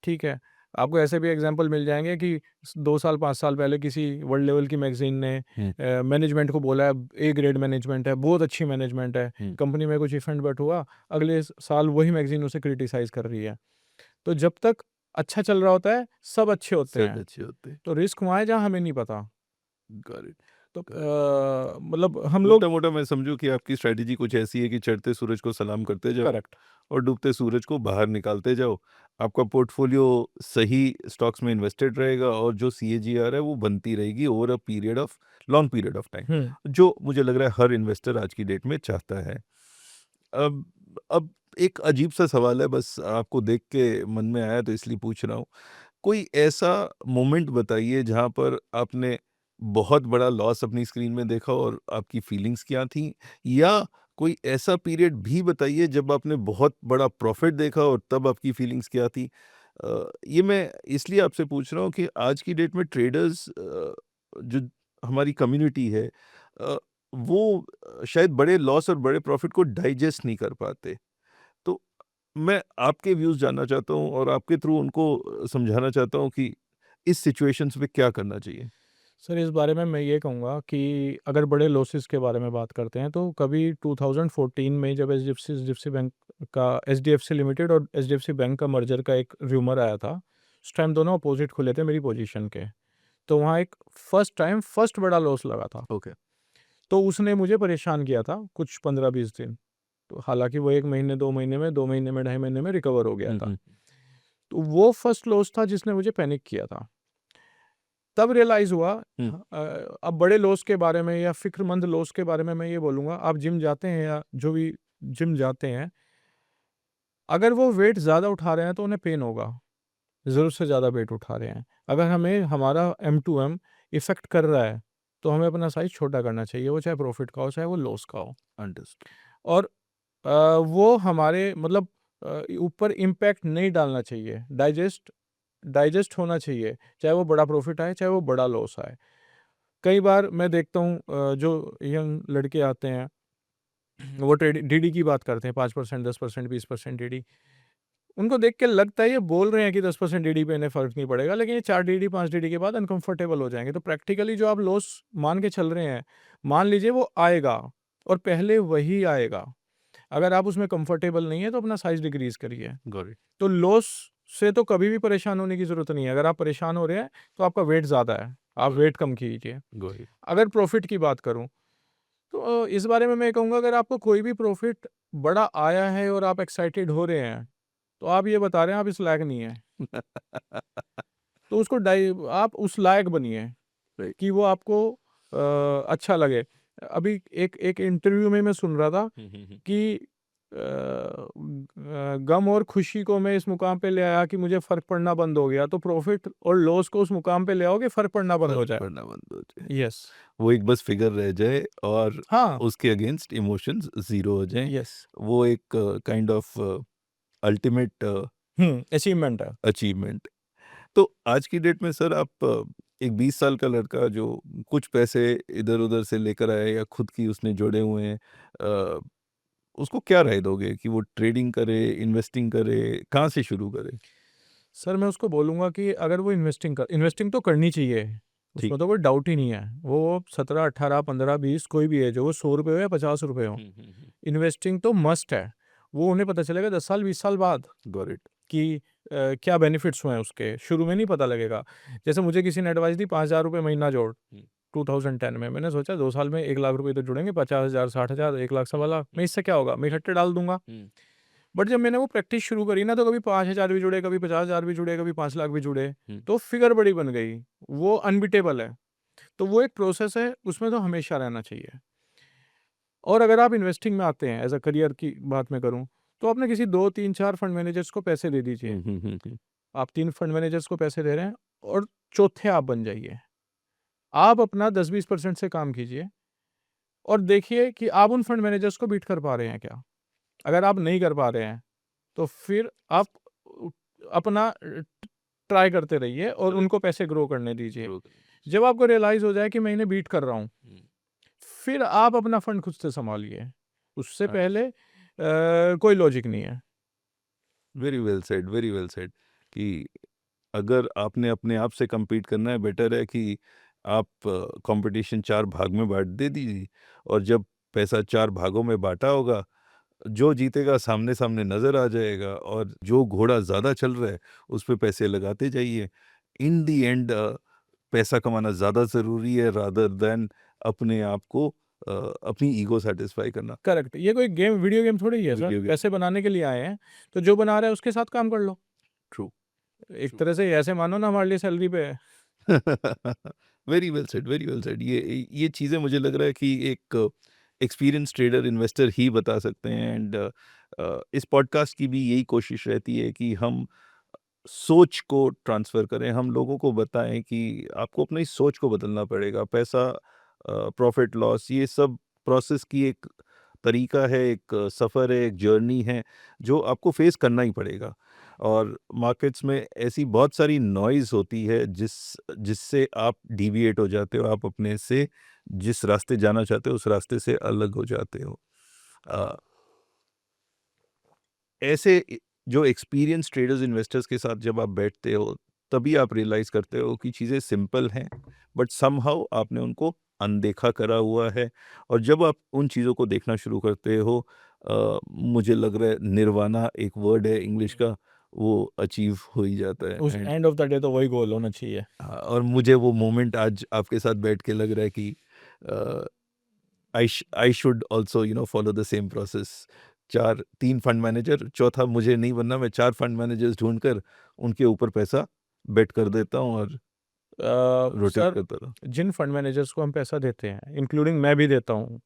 ठीक है। आपको ऐसे भी एग्जांपल मिल जाएँगे कि 2 साल 5 साल पहले किसी वर्ल्ड लेवल की मैगज़ीन ने हुँ, मैनेजमेंट को बोला है, ए ग्रेड मैनेजमेंट है, बहुत अच्छी मैनेजमेंट है, हुँ। कंपनी में कुछ इफ़ेंट बट हुआ, अगले साल वही मैगज़ीन उसे क्रिटिसाइज़ कर रही है। तो जब तक अच्छा चल रहा होता है, सब अच्छे होते सब हैं। अच्छे होते हैं। तो रिस्क वहाँ है जहाँ हमें नहीं पता। गॉट इट, तो गॉट इट। मतलब हम लोग। मोटा-मोटा मैं समझूँ कि आपकी स्ट्रैटेजी कुछ ऐसी है कि चढ़ते सूरज को सलाम करते जाओ करेक्ट। और डूबते सूरज को बाहर निकालते जाओ। आपका पोर्टफोलियो सही स्टॉक्स में इन्वेस्टेड रहेगा और जो सीएजीआर है वो बनती रहेगी over a period of long period of time, हुँ। जो मुझे लग रहा है हर इन्वेस्टर आज की डेट में चाहता है। अब अब एक अजीब-सा सवाल है, बस आपको देख के मन में आया तो इसलिए पूछ रहा हूँ। कोई ऐसा मोमेंट बताइए जहाँ पर आपने बहुत बड़ा लॉस अपनी स्क्रीन में देखा और आपकी फीलिंग्स क्या थी? या कोई ऐसा पीरियड भी बताइए जब आपने बहुत बड़ा प्रॉफ़िट देखा और तब आपकी फीलिंग्स क्या थी? ये मैं इसलिए आपसे पूछ रहा हूँ कि आज की डेट में ट्रेडर्स जो हमारी कम्युनिटी है, अ, वो शायद बड़े लॉस और बड़े प्रॉफ़िट को डाइजेस्ट नहीं कर पाते। तो मैं आपके व्यूज़ जानना चाहता हूँ और आपके थ्रू उनको समझाना चाहता हूँ कि इस सिचुएशंस में क्या करना चाहिए? सर, इस बारे में मैं ये कहूँगा कि अगर बड़े लॉसेस के बारे में बात करते हैं, तो कभी 2014 में जब एचडीएफसी बैंक का, एचडीएफसी लिमिटेड और एचडीएफसी बैंक का मर्जर का एक रूमर आया था, उस टाइम दोनों अपोज़िट खुले थे मेरी पोज़ीशन के। तो वहाँ एक फर्स्ट बड़ा लॉस लगा था। ओके। तो उसने मुझे परेशान किया था कुछ 15-20 दिन। तो हालाँकि वो 1 महीने, 2 महीने में, 2 महीने में, ढाई महीने में रिकवर हो गया हुँ, था। हुँ। तो वो फर्स्ट लॉस था जिसने मुझे पैनिक किया था। तब रियलाइज़ हुआ। हुँ, अब बड़े लॉस के बारे में या फ़िक्रमंद लॉस के बारे में मैं ये बोलूँगा, आप जिम जाते हैं या जो भी जिम जाते हैं, अगर वो वेट ज़्यादा उठा रहे हैं तो उन्हें पेन होगा, ज़रूरत से ज़्यादा वेट उठा रहे हैं। अगर हमें हमारा एम टू एम इफ़ेक्ट कर रहा है, तो हमें अपना साइज़ छोटा करना चाहिए, वो चाहे प्रॉफ़िट का हो, चाहे वो लॉस का हो। अंडरस्टूड। और वो हमारे मतलब ऊपर इम्पैक्ट नहीं डालना चाहिए, डाइजेस्ट डाइजेस्ट होना चाहिए, चाहे वो बड़ा प्रॉफ़िट आए, चाहे वो बड़ा लॉस आए। कई बार मैं देखता हूँ जो यंग लड़के आते हैं, वो ट्रेड डीडी की बात करते हैं, 5%, 10%, 20% डीडी। उनको देख के लगता है ये बोल रहे हैं कि 10% डीडी पे इन्हें फ़र्क नहीं पड़ेगा, लेकिन ये 4 डीडी 5 डीडी के बाद अनकंफर्टेबल हो जाएँगे। तो प्रैक्टिकली जो आप लॉस मान के चल रहे हैं, मान लीजिए वो आएगा और पहले वही आएगा। अगर आप उसमें कंफर्टेबल नहीं है तो अपना साइज़ डिक्रीज़ करिए। गॉट इट, तो लॉस से तो कभी भी परेशान होने की ज़रूरत नहीं है। अगर आप परेशान हो रहे हैं तो आपका वेट ज़्यादा है, आप गॉट वेट कम कीजिए। It, got it. अगर प्रॉफ़िट की बात करूँ, तो इस बारे में मैं कहूँगा, अगर आपको कोई भी प्रॉफ़िट बड़ा आया है और आप एक्साइटेड हो रहे हैं, तो आप ये बता रहे हैं आप इस लायक नहीं हैं। तो उसको डाइ आप उस लायक बनिए राइट। कि वो आपको अच्छा लगे। अभी एक एक इंटरव्यू में मैं सुन रहा था हुँ, हुँ, हुँ। कि गम और खुशी को मैं इस मुकाम पे ले आया कि मुझे फ़र्क पड़ना बंद हो गया, तो प्रॉफ़िट और लॉस को उस मुकाम पे ले आओ कि फ़र्क पड़ना बंद हो फ़र्क जाए। पड़ना बंद हो जाए। यस। वो एक बस फ़िगर रह जाए और हाँ, उसके अगेंस्ट इमोशंस ज़ीरो हो जाएँ। यस। वो एक kind of ultimate hmm, achievement है। अचीवमेंट। तो आज की डेट में सर आप एक 20 साल का लड़का जो कुछ पैसे इधर-उधर से लेकर आया या खुद की उसने जोड़े हुए हैं, अ, उसको क्या राय दोगे कि वो ट्रेडिंग करे, इन्वेस्टिंग करे, कहाँ से शुरू करे? सर मैं उसको बोलूँगा कि अगर वो इन्वेस्टिंग तो करनी चाहिए, ठीक। उसमें तो कोई डाउट ही नहीं है। वो 17, 18, 15, 20 कोई भी एज हो, वो ₹100 हो या ₹50 हो, इन्वेस्टिंग तो मस्ट है। वो उन्हें पता चलेगा 10 साल, 20 साल बाद गॉट इट। कि क्या बेनिफिट्स हुए हैं उसके, शुरू में नहीं पता लगेगा। जैसे मुझे किसी ने एडवाइस दी ₹5000 महीना जोड़, 2010 में। मैंने सोचा 2 साल में ₹1,00,000 तो जुड़ेंगे, 50,000, 60,000, 1,00,000 सवा लाख, मैं इससे क्या होगा, मैं इकट्ठे डाल दूँगा। बट जब मैंने वो प्रैक्टिस शुरू करी ना, तो कभी 5,000 भी जुड़े, कभी 50,000 भी जुड़े, कभी 5 लाख भी जुड़े, तो फिगर बड़ी बन गई। वो अनबीटेबल है। तो वो एक प्रोसेस है, उसमें तो हमेशा रहना चाहिए। और अगर आप इन्वेस्टिंग में आते हैं, एज़ अ करियर की बात मैं करूँ, तो आपने किसी 2, 3, 4 फंड मैनेजर्स को पैसे दे दीजिए। आप 3 फंड मैनेजर्स को पैसे दे रहे हैं और चौथे आप बन जाइए। आप अपना 10-20% से काम कीजिए और देखिए कि आप उन फंड मैनेजर्स को बीट कर पा रहे हैं क्या? अगर आप नहीं कर पा रहे हैं, तो फिर आप उ अपना ट्राई करते रहिए और उनको पैसे ग्रो करने दीजिए। जब आपको रियलाइज़ हो जाए कि मैं इन्हें बीट कर रहा हूँ, फिर आप अपना फंड खुद से सँभालिए। उससे पहले कोई लॉजिक नहीं है। Very well said, very well said कि अगर आपने अपने आप से compete करना है, बेटर है कि आप कंपटीशन 4 भाग में बाँट दे दीजिए और जब पैसा 4 भागों में बाँटा होगा, जो जीतेगा सामने-सामने नज़र आ जाएगा और जो घोड़ा ज़्यादा चल रहा है, उस पे पैसे लगाते जाइए। इन द एंड पैसा कमाना ज़्यादा ज़रूरी है रादर दैन अपने आप को अपनी ईगो सैटिस्फाई करना। करेक्ट। ये कोई वीडियो गेम थोड़ी ही है सर। Video game. पैसे बनाने के लिए आए हैं, तो जो बना रहा है उसके साथ काम कर लो। ट्रू। एक तरह से ऐसे मानो ना हमारे लिए सैलरी पे है। Very well said, very well said. ये चीज़ें मुझे लग रहा है कि एक एक्सपीरियंस ट्रेडर इन्वेस्टर ही बता सकते हैं एंड इस पॉडकास्ट की भी यही कोशिश रहती है कि हम सोच को ट्रांसफ़र करें, हम लोगों को बताएं कि आपको अपनी सोच को बदलना पड़ेगा। पैसा, प्रॉफ़िट लॉस, ये सब प्रोसेस की एक तरीका है, एक सफ़र है, एक जर्नी है, जो आपको फ़ेस करना ही पड़ेगा। और मार्केट्स में ऐसी बहुत सारी नॉइज़ होती है जिससे आप डेविएट हो जाते हो, आप अपने से जिस रास्ते जाना चाहते हो, उस रास्ते से अलग हो जाते हो। अ ऐसे जो एक्सपीरियंस ट्रेडर्स इन्वेस्टर्स के साथ जब आप बैठते हो तभी आप रियलाइज करते हो कि चीज़ें सिंपल हैं बट समहाउ आपने उनको अनदेखा करा हुआ है और जब आप उन चीज़ों को देखना शुरू करते हो, मुझे लग रहा है निर्वाणा एक वर्ड है इंग्लिश का, वो अचीव हो ही जाता है उस and end of the day तो वही गोल होना चाहिए। और मुझे वो मोमेंट आज आपके साथ बैठ के लग रहा है कि I should also follow the same process. 3 fund manager, चौथा मुझे नहीं बनना, मैं 4 फंड मैनेजर्स ढूँढकर उनके ऊपर पैसा बेट कर देता हूँ और रोटेट सर, करता रहा। जिन फंड मैनेजर्स को हम पैसा देते हैं, इंक्लूडिंग मैं भी देता हूँ,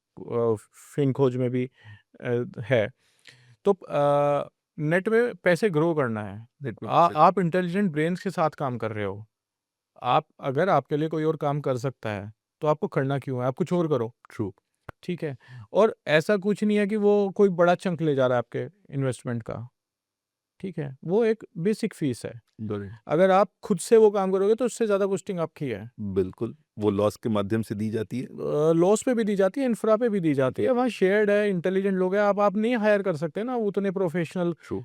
फिनखोज में भी है। तो नेट में पैसे ग्रो करना है। नेट में आप इंटेलिजेंट ब्रेन्स के साथ काम कर रहे हो। आप अगर आपके लिए कोई और काम कर सकता है, तो आपको करना क्यों है? आप कुछ और करो। ट्रू। ठीक है? और ऐसा कुछ नहीं है कि वो कोई बड़ा चंक ले जा रहा है आपके इन्वेस्टमेंट का। ठीक है? वो एक बेसिक फीस है। अगर आप खुद से वो काम करोगे तो उससे ज़्यादा कॉस्टिंग आपकी है। बिल्कुल, वो लॉस के माध्यम से दी जाती है। लॉस पे भी दी जाती है, इंफ्रा पे भी दी जाती है। वहाँ शेयर्ड है, इंटेलिजेंट लोग हैं, आप नहीं हायर कर सकते ना उतने प्रोफेशनल ट्रू।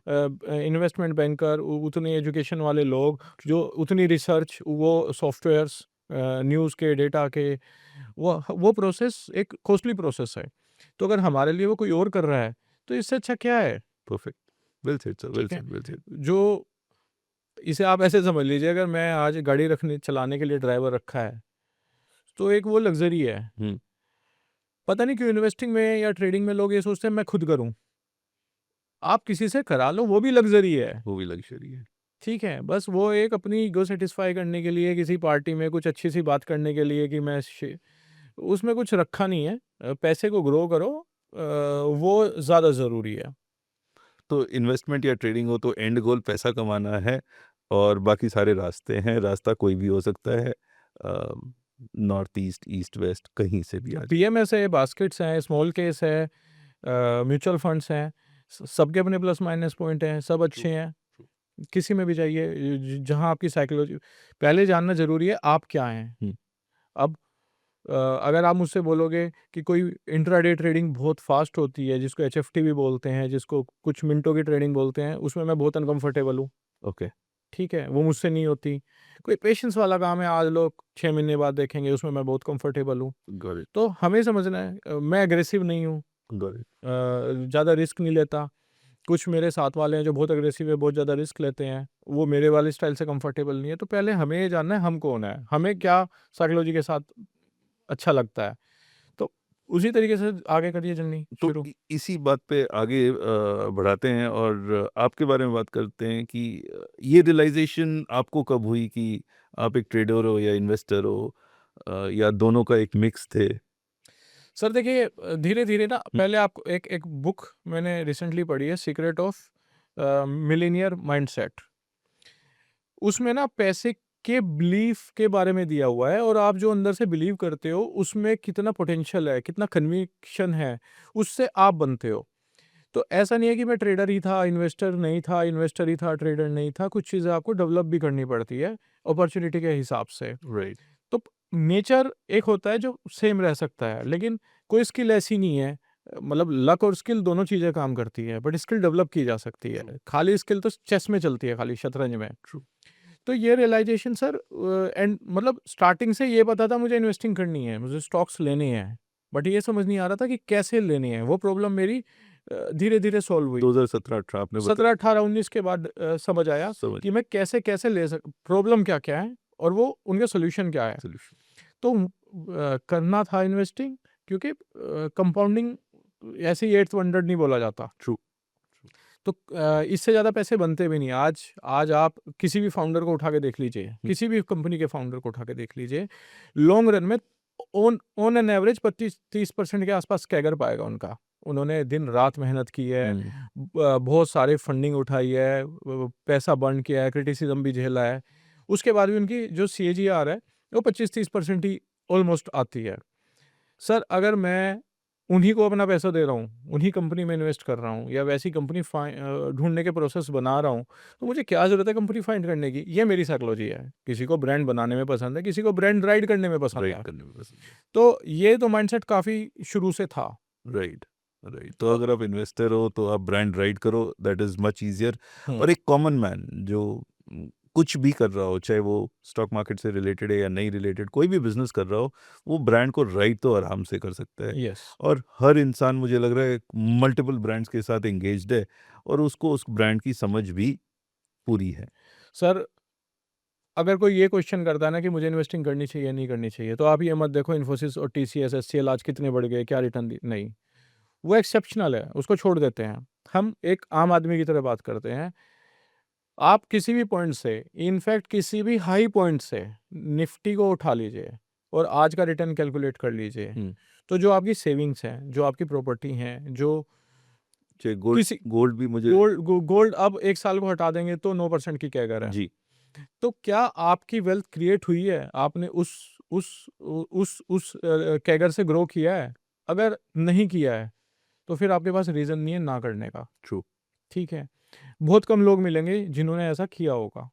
इन्वेस्टमेंट बैंकर, उतने एजुकेशन वाले लोग, जो उतनी रिसर्च, वो सॉफ्टवेयर्स, न्यूज़ के, डेटा के, वो प्रोसेस एक कॉस्टली प्रोसेस है। तो अगर हमारे लिए वो कोई और कर रहा है, तो इससे अच्छा क्या है? Perfect. Well said sir, well ठीक है? Said, well said. जो इसे आप ऐसे समझ लीजिए, अगर मैं आज गाड़ी रखने चलाने के लिए ड्राइवर रखा है, तो एक वो लग्ज़री है। हुँ, पता नहीं क्यों इन्वेस्टिंग में या ट्रेडिंग में लोग ये सोचते हैं मैं खुद करूँ। आप किसी से करा लो, वो भी लग्ज़री है। वो भी लग्ज़री है। ठीक है? बस वो एक अपनी ईगो सैटिस्फाई करने के लिए, किसी पार्टी में कुछ अच्छी-सी बात करने के लिए कि मैं शे उसमें कुछ रखा नहीं है। पैसे को ग्रो करो, वो ज़्यादा ज़रूरी है। तो इन्वेस्टमेंट या ट्रेडिंग हो तो एंड गोल पैसा कमाना है और बाकी सारे रास्ते हैं, रास्ता कोई भी हो सकता है। नॉर्थ ईस्ट, ईस्ट वेस्ट कहीं से भी आ जाए। पीएमएस है, बास्केट्स हैं, स्मॉल केस है, म्यूचुअल फंड्स हैं, सबके अपने प्लस माइनस पॉइंट हैं, सब ट्रू, अच्छे हैं। ट्रू। किसी में भी जाइए, जहाँ आपकी साइकोलॉजी, पहले जानना ज़रूरी है आप क्या हैं। अब अगर आप मुझसे बोलोगे कि कोई इंट्राडे ट्रेडिंग बहुत फास्ट होती है, जिसको एचएफटी भी बोलते हैं, जिसको कुछ मिनटों की ट्रेडिंग बोलते हैं, उसमें मैं बहुत अनकंफर्टेबल हूँ। ओके, ठीक है, वो मुझसे नहीं होती। कोई पेशेंस वाला काम है, आज लोग 6 महीने बाद देखेंगे, उसमें मैं बहुत कंफर्टेबल हूँ। गॉट इट, तो हमें समझना है, मैं एग्रेसिव नहीं हूँ, गॉट इट। ज़्यादा रिस्क नहीं लेता। कुछ मेरे साथ वाले हैं जो बहुत एग्रेसिव है, बहुत ज़्यादा रिस्क लेते हैं, वो मेरे वाले स्टाइल से कंफर्टेबल नहीं है। तो पहले हमें ये जानना है हम कौन है, हमें क्या साइकोलॉजी के साथ अच्छा लगता है, तो उसी तरीके से आगे करिए जर्नी तो शुरू। इसी बात पे आगे बढ़ाते हैं और आपके बारे में बात करते हैं कि ये रियलाइजेशन आपको कब हुई कि आप एक ट्रेडर हो या इन्वेस्टर हो, या दोनों का एक मिक्स थे? सर देखिए, धीरे-धीरे ना, हुँ, पहले आपको एक एक बुक मैंने रिसेंटली पढ़ी है, सीक्रेट ऑफ मिलियनेयर माइंडसेट। उसमें ना पैसे के बिलीफ के बारे में दिया हुआ है, और आप जो अंदर से बिलीव करते हो उसमें कितना पोटेंशियल है, कितना कन्विक्शन है, उससे आप बनते हो। तो ऐसा नहीं है कि मैं ट्रेडर ही था, इन्वेस्टर नहीं था, इन्वेस्टर ही था, ट्रेडर नहीं था। कुछ चीज़ें आपको डेवलप भी करनी पड़ती है, अपॉर्च्युनिटी के हिसाब से। राइट, तो नेचर एक होता है जो सेम रह सकता है, लेकिन कोई स्किल ऐसी नहीं है, मतलब लक और स्किल दोनों चीज़ें काम करती है, बट स्किल डेवलप की जा सकती है। ट्रू, खाली स्किल तो चेस में चलती है, खाली शतरंज में। ट्रू, तो ये रियलाइजेशन सर, एंड मतलब स्टार्टिंग से ये पता था मुझे इन्वेस्टिंग करनी है, मुझे स्टॉक्स लेने हैं, बट ये समझ नहीं आ रहा था कि कैसे लेने हैं। वो प्रॉब्लम मेरी धीरे-धीरे सॉल्व हुई। 2017-18 आपने बताया। 17, 18, 19 के बाद समझ आया समझ कि मैं कैसे-कैसे ले सक प्रॉब्लम क्या-क्या है और वो उनके सॉल्यूशन क्या है। सॉल्यूशन। तो करना था इन्वेस्टिंग, क्योंकि कंपाउंडिंग ऐसे ही एट्थ वंडर नहीं बोला जाता। ट्रू, तो इससे ज़्यादा पैसे बनते भी नहीं। आज आज आप किसी भी फाउंडर को उठा के देख लीजिए, हुँ, किसी भी कंपनी के फाउंडर को उठा के देख लीजिए, लॉन्ग रन में ऑन ऑन एन एवरेज 25-30% के आसपास कैगर पाएगा उनका। उन्होंने दिन-रात मेहनत की है, हुँ, बहुत सारे फंडिंग उठाई है, पैसा बर्न किया है, क्रिटिसिज्म भी झेला है। उसके बाद भी उनकी जो सीएजीआर है, वो 25-30% ही ऑलमोस्ट आती है। सर, अगर मैं उन्हीं को अपना पैसा दे रहा हूँ, उन्हीं कंपनी में इन्वेस्ट कर रहा हूँ, या वैसी कंपनी ढूँढने के प्रोसेस बना रहा हूँ, तो मुझे क्या ज़रूरत है कंपनी फाइंड करने की? ये मेरी साइकोलॉजी है। किसी को ब्रांड बनाने में पसंद है, किसी को ब्रांड राइड करने में पसंद राइट है। करने में पसंद है। तो ये तो माइंडसेट काफ़ी शुरू से था। Right, right. तो अगर आप इन्वेस्टर हो तो आप ब्रांड राइट करो, दैट इज़ मच ईज़ियर। हुँ, और एक कॉमन मैन जो कुछ भी कर रहा हो, चाहे वो स्टॉक मार्केट से रिलेटेड है या नहीं रिलेटेड, कोई भी बिज़नेस कर रहा हो, वो ब्रांड को राइट तो आराम से कर सकता है। यस। और हर इंसान मुझे लग रहा है मल्टीपल ब्रांड्स के साथ एंगेज्ड है और उसको उस ब्रांड की समझ भी पूरी है। सर, अगर कोई ये क्वेश्चन करता है ना कि मुझे इन्वेस्टिंग करनी चाहिए, नहीं करनी चाहिए, तो आप ये मत देखो इन्फोसिस और टीसीएस, एचसीएल आज कितने बढ़ गए, क्या रिटर्न दी नहीं। वो एक्सेप्शनल है, उसको छोड़ देते हैं। हम एक आम आदमी की तरह बात करते हैं। आप किसी भी पॉइंट से, इनफैक्ट किसी भी हाई पॉइंट से निफ्टी को उठा लीजिए और आज का रिटर्न कैलकुलेट कर लीजिए। हुँ, तो जो आपकी सेविंग्स हैं, जो आपकी प्रॉपर्टी हैं, जो चाहे गोल्ड किसी गोल्ड भी मुझे गोल्ड अब 1 साल को हटा देंगे तो 9% की कैगर है। जी, तो क्या आपकी वेल्थ क्रिएट हुई है? आपने उस कैगर से ग्रो किया है? अगर नहीं किया है, तो फिर आपके पास रीज़न नहीं है ना करने का। ट्रू, ठीक है? बहुत कम लोग मिलेंगे जिन्होंने ऐसा किया होगा।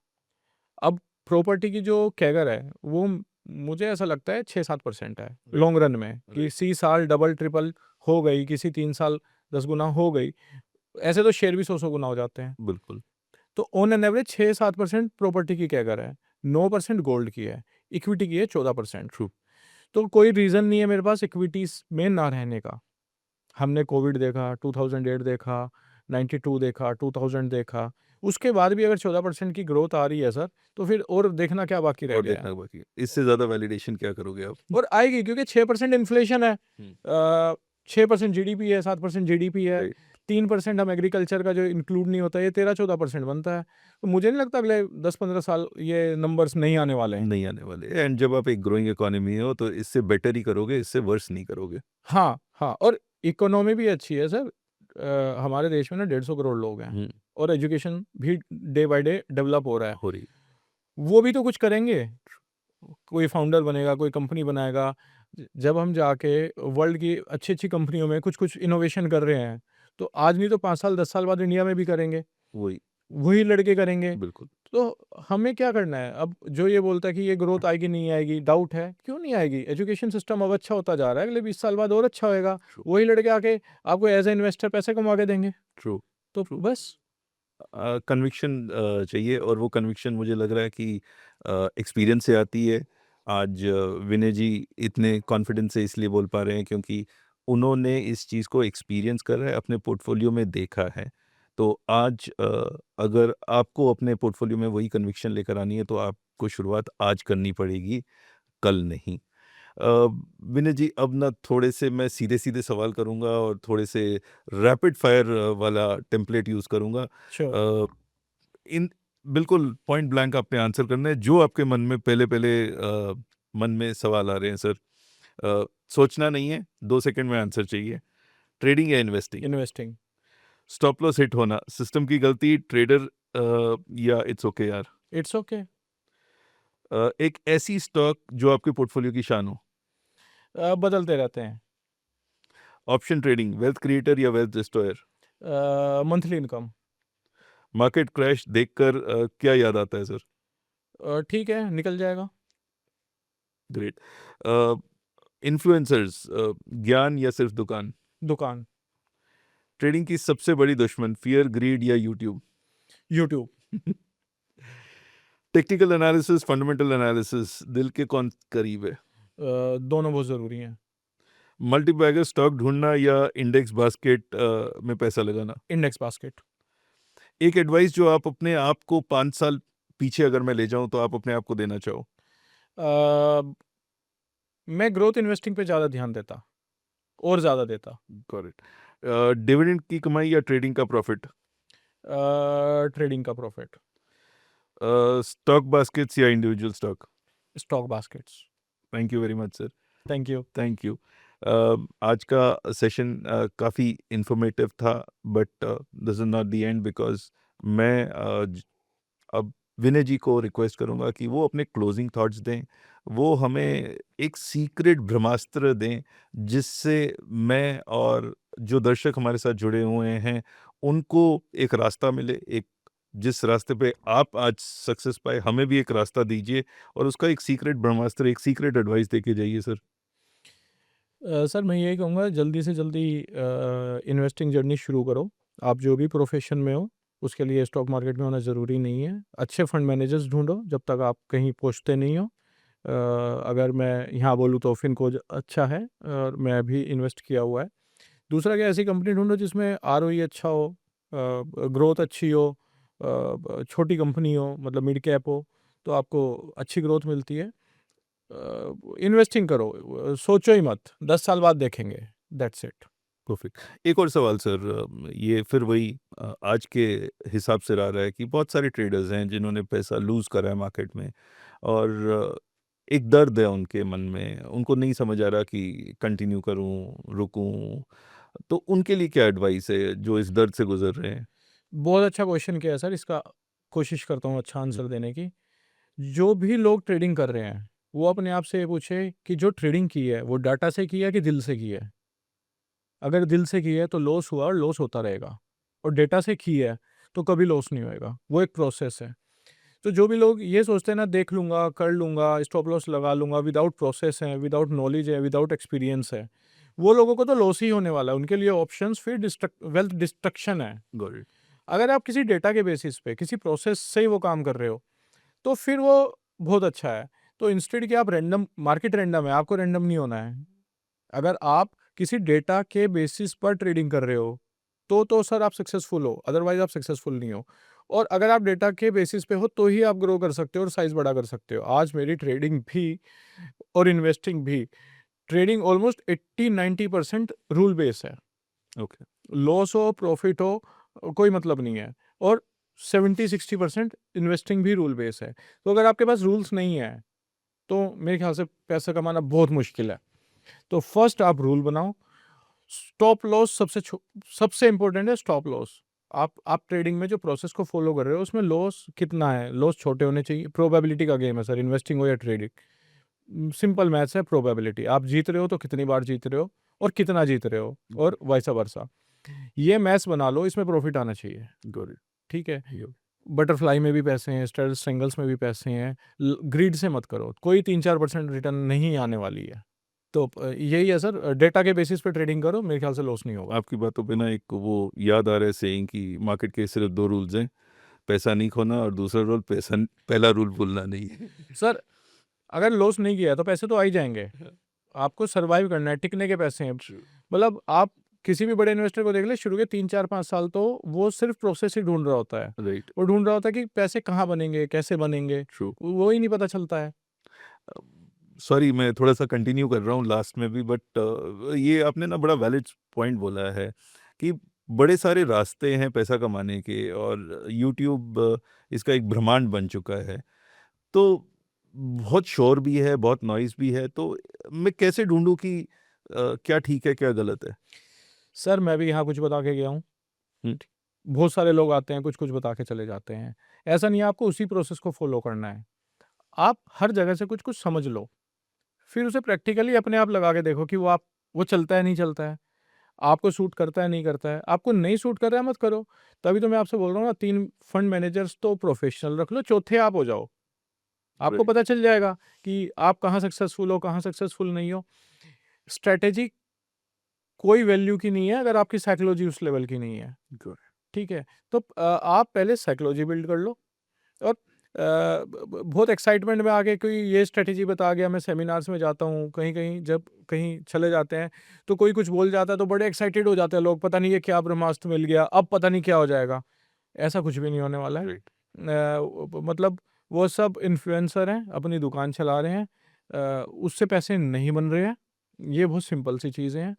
अब प्रॉपर्टी की जो कैगर है, वो मुझे ऐसा लगता है 6-7% है राइट, लॉन्ग रन में। राइट, किसी साल डबल ट्रिपल हो गई, किसी 3 साल 10 गुना हो गई। ऐसे तो शेयर भी 100-100 गुना हो जाते हैं। बिल्कुल, तो ऑन एन एवरेज 6-7% प्रॉपर्टी की कैगर है, 9% गोल्ड की है, इक्विटी की है 14%। ट्रू, तो कोई रीज़न नहीं है मेरे पास इक्विटीज़ में ना रहने का। हमने कोविड देखा, 2008 देखा, 92 देखा, 2000 देखा, उसके बाद भी अगर 14% की ग्रोथ आ रही है सर, तो फिर और देखना क्या बाकी रह और गया है? देखना बाकी है। इससे ज़्यादा वैलिडेशन क्या करोगे आप? और आएगी, क्योंकि 6% इन्फ्लेशन है, हुँ, 6% जीडीपी है, 7% जीडीपी है, राइट। 3% हम एग्रीकल्चर का जो इंक्लूड नहीं होता, ये 13-14% बनता है। तो मुझे नहीं लगता अगले 10-15 साल ये नंबर्स नहीं आने वाले हैं। नहीं आने वाले एंड जब आप एक ग्रोइंग इकोनॉमी हो तो इससे बेटर ही करोगे, इससे वर्स नहीं करोगे। हाँ, हाँ, और इकोनॉमी भी अच्छी है सर। हमारे देश में ना 150 करोड़ लोग हैं, हुँ, और एजुकेशन भी डे बाय डे डेवलप हो रहा है। हो रही वो भी तो कुछ करेंगे, कोई फाउंडर बनेगा, कोई कंपनी बनाएगा। जब हम जाके वर्ल्ड की अच्छी-अच्छी कंपनियों में कुछ-कुछ इनोवेशन कर रहे हैं, तो आज नहीं तो 5 साल, 10 साल बाद इंडिया में भी करेंगे। वही। वही लड़के करेंगे। बिल्कुल। तो हमें क्या करना है? अब जो ये बोलता है कि ये ग्रोथ आएगी नहीं आएगी, डाउट है, क्यों नहीं आएगी? एजुकेशन सिस्टम अब अच्छा होता जा रहा है, अगले 20 साल बाद और अच्छा होएगा। True. वही लड़के आके आपको एज ए इन्वेस्टर पैसे कमा के देंगे। ट्रू। तो True. बस कन्विक्शन चाहिए, और वो कन्विक्शन मुझे लग रहा है कि एक्सपीरियंस से आती है। आज विनय जी इतने कॉन्फिडेंस से इसलिए बोल पा रहे हैं क्योंकि उन्होंने इस चीज़ को एक्सपीरियंस करा है, अपने पोर्टफोलियो में देखा है। तो आज अगर आपको अपने पोर्टफोलियो में वही कन्विक्शन लेकर आनी है तो आपको शुरुआत आज करनी पड़ेगी, कल नहीं। विनय जी, अब ना थोड़े से मैं सीधे-सीधे सवाल करूँगा और थोड़े से रैपिड फायर वाला टेम्पलेट यूज़ करूँगा। श्योर। अ, इन बिल्कुल पॉइंट ब्लैंक आपने आंसर करना है, जो आपके मन में पहले-पहले मन में सवाल आ रहे हैं सर। सोचना नहीं है, 2 सेकंड में आंसर चाहिए। ट्रेडिंग या investing? Investing. Stop loss hit होना, सिस्टम की गलती, ट्रेडर या इट्स ओके यार? It's okay. एक ऐसी स्टॉक जो आपके पोर्टफोलियो की शान हो? बदलते रहते हैं। ऑप्शन ट्रेडिंग, वेल्थ क्रिएटर या wealth destroyer? Monthly income. Market crash देखकर क्या याद आता है सर? ठीक है, निकल जाएगा। ग्रेट। इन्फ्लुएंसर्स, ज्ञान या सिर्फ दुकान? दुकान। ट्रेडिंग की सबसे बड़ी दुश्मन, फियर, ग्रीड या YouTube? YouTube. Technical analysis, fundamental analysis, दिल के कौन करीब है? दोनों बहुत ज़रूरी हैं। मल्टीबैगर स्टॉक ढूंढना या इंडेक्स बास्केट में पैसा लगाना? Index basket. एक एडवाइस जो आप अपने आप को 5 साल पीछे अगर मैं ले जाऊं तो आप अपने आप को देना चाहो? मैं ग्रोथ इन्वेस्टिंग पे ज़्यादा ध्यान देता और ज़्यादा देता। Got it. डिविडेंड की कमाई या ट्रेडिंग का प्रॉफिट? ट्रेडिंग का प्रॉफिट। स्टॉक बास्केट्स या individual stock? Stock baskets. Thank you very much sir. Thank you. Thank you. आज का सेशन काफ़ी इंफॉर्मेटिव था, but this is not the end, because मैं अब विनय जी को रिक्वेस्ट करूंगा कि वो अपने क्लोजिंग थॉट्स दें, वो हमें एक सीक्रेट ब्रह्मास्त्र दें जिससे मैं और जो दर्शक हमारे साथ जुड़े हुए हैं उनको एक रास्ता मिले, एक जिस रास्ते पे आप आज सक्सेस पाए, हमें भी एक रास्ता दीजिए और उसका एक सीक्रेट ब्रह्मास्त्र, एक सीक्रेट एडवाइस देके जाइए सर। सर मैं यही कहूँगा, जल्दी से जल्दी इन्वेस्टिंग जर्नी शुरू करो। आप जो भी प्रोफेशन में हो उसके लिए स्टॉक मार्केट में होना ज़रूरी नहीं है। अच्छे फंड मैनेजर्स ढूंढो जब तक आप कहीं पहुँचते नहीं हो। अगर मैं यहाँ बोलूँ तो फिनको अच्छा है और मैं भी इन्वेस्ट किया हुआ है। दूसरा क्या, ऐसी कंपनी ढूंढो जिसमें ROE अच्छा हो, ग्रोथ अच्छी हो, छोटी कंपनी हो, मतलब मिड कैप हो, तो आपको अच्छी ग्रोथ मिलती है। इन्वेस्टिंग करो, सोचो ही मत, 10 साल बाद देखेंगे। That's it. परफेक्ट। एक और सवाल सर, ये फिर वही आज के हिसाब से रहा है कि बहुत सारे ट्रेडर्स हैं जिन्होंने पैसा लूज करा है मार्केट में, और एक दर्द है उनके मन में, उनको नहीं समझ आ रहा कि कंटिन्यू करूं, रुकूं, तो उनके लिए क्या एडवाइस है जो इस दर्द से गुजर रहे हैं? बहुत अच्छा क्वेश्चन किया है सर, इसका कोशिश करता हूँ अच्छा आंसर देने की। जो भी लोग ट्रेडिंग कर रहे हैं वो अपने आप से ये पूछे कि जो ट्रेडिंग की है वो डाटा से की है कि दिल से की है। अगर दिल से की है तो लॉस हुआ और लॉस होता रहेगा, और डेटा से की है तो कभी लॉस नहीं होएगा। वो एक प्रोसेस है। तो जो भी लोग ये सोचते हैं ना, देख लूँगा, कर लूँगा, स्टॉप लॉस लगा लूँगा, विदाउट प्रोसेस है, विदाउट नॉलेज है, विदाउट एक्सपीरियंस है, वो लोगों को तो लॉस ही होने वाला है। उनके लिए ऑप्शंस फिर वेल्थ डिस्ट्रक्शन है। Got it. अगर आप किसी डेटा के बेसिस पे किसी प्रोसेस से ही वो काम कर रहे हो तो फिर वो बहुत अच्छा है। तो इंस्टेड कि आप रैंडम, मार्केट रैंडम है, आपको रैंडम नहीं होना है। अगर आप किसी डेटा के बेसिस पर ट्रेडिंग कर रहे हो तो सर आप सक्सेसफुल हो, अदरवाइज आप सक्सेसफुल नहीं हो। और अगर आप डेटा के बेसिस पे हो तो ही आप ग्रो कर सकते हो और साइज बड़ा कर सकते हो। आज मेरी ट्रेडिंग भी और इन्वेस्टिंग भी, ट्रेडिंग ऑलमोस्ट 80-90% रूल बेस है। ओके। लॉस हो प्रॉफिट हो कोई मतलब नहीं है। और 70-60% इन्वेस्टिंग भी रूल बेस है। तो अगर आपके पास रूल्स नहीं है तो मेरे ख्याल से पैसा कमाना बहुत मुश्किल है। तो फर्स्ट आप रूल बनाओ। स्टॉप लॉस सबसे इंपॉर्टेंट है। स्टॉप लॉस, आप ट्रेडिंग में जो प्रोसेस को फॉलो कर रहे हो उसमें लॉस कितना है, लॉस छोटे होने चाहिए। प्रोबेबिलिटी का गेम है सर, इन्वेस्टिंग हो या ट्रेडिंग। सिंपल मैथ्स है, प्रोबेबिलिटी। आप जीत रहे हो तो कितनी बार जीत रहे हो और कितना जीत रहे हो, और वाइसा वर्सा। ये मैथ्स बना लो, इसमें प्रॉफिट आना चाहिए। Got it. ठीक है। बटरफ्लाई में भी पैसे हैं, स्टेल्थ ट्रायंगल्स में भी पैसे हैं। ग्रीड से मत करो, कोई 3-4% रिटर्न नहीं आने वाली है। तो यही है सर, डेटा के बेसिस पे ट्रेडिंग करो, मेरे ख्याल से लॉस नहीं होगा। आपकी बातों पे ना एक वो याद आ रहा है सेइंग कि मार्केट के सिर्फ 2 रूल्स हैं, पैसा नहीं खोना और दूसरा रूल पैसा पहला रूल भूलना नहीं है। सर अगर लॉस नहीं किया तो पैसे तो आ ही जाएंगे, आपको सर्वाइव करना है, टिकने के पैसे हैं। मतलब आप किसी भी बड़े इन्वेस्टर को देख ले, शुरू के 3-4-5 साल तो वो सिर्फ प्रोसेस ही ढूंढ रहा होता है। राइट, वो ढूंढ रहा होता है कि पैसे कहाँ बनेंगे, कैसे बनेंगे, ट्रू। वो ही नहीं पता चलता है। सॉरी मैं थोड़ा सा कंटिन्यू कर रहा हूँ लास्ट में भी, बट ये आपने ना बड़ा वैलिड पॉइंट बोला है कि बड़े सारे रास्ते हैं पैसा कमाने के, और यूट्यूब इसका एक ब्रह्मांड बन चुका है। तो बहुत शोर भी है, बहुत नॉइज़ भी है, तो मैं कैसे ढूँढूँ कि क्या ठीक है, क्या गलत है? सर मैं भी यहाँ कुछ बता के गया हूँ, हुँ, बहुत सारे लोग आते हैं, कुछ कुछ बता के चले जाते हैं। ऐसा नहीं है आपको उसी प्रोसेस को फॉलो करना है। आप हर जगह से कुछ कुछ समझ लो, फिर उसे प्रैक्टिकली अपने आप लगा के देखो कि वो चलता है नहीं चलता है, आपको सूट करता है नहीं करता है। आपको नहीं सूट कर रहा है मत करो। तभी तो मैं आपसे बोल रहा हूँ ना, 3 फंड मैनेजर्स तो प्रोफेशनल रख लो, चौथे आप हो जाओ। आपको राइट, पता चल जाएगा कि आप कहाँ सक्सेसफुल हो, कहाँ सक्सेसफुल नहीं हो। स्ट्रैटेजी कोई वैल्यू की नहीं है अगर आपकी साइकोलॉजी उस लेवल की नहीं है, गुड, ठीक है? तो आप पहले साइकोलॉजी बिल्ड कर लो। और बहुत एक्साइटमेंट में आके कोई ये स्ट्रेटेजी बता गया। मैं सेमिनार्स में जाता हूँ, कहीं-कहीं जब कहीं चले जाते हैं, तो कोई कुछ बोल जाता है तो बड़े एक्साइटेड हो जाते हैं लोग, पता नहीं ये क्या ब्रह्मास्त्र मिल गया, अब पता नहीं क्या हो जाएगा। ऐसा कुछ भी नहीं होने वाला है। राइट, मतलब वो सब इन्फ्लुएंसर हैं, अपनी दुकान चला रहे हैं, उससे पैसे नहीं बन रहे हैं। ये बहुत सिंपल सी चीज़ें हैं।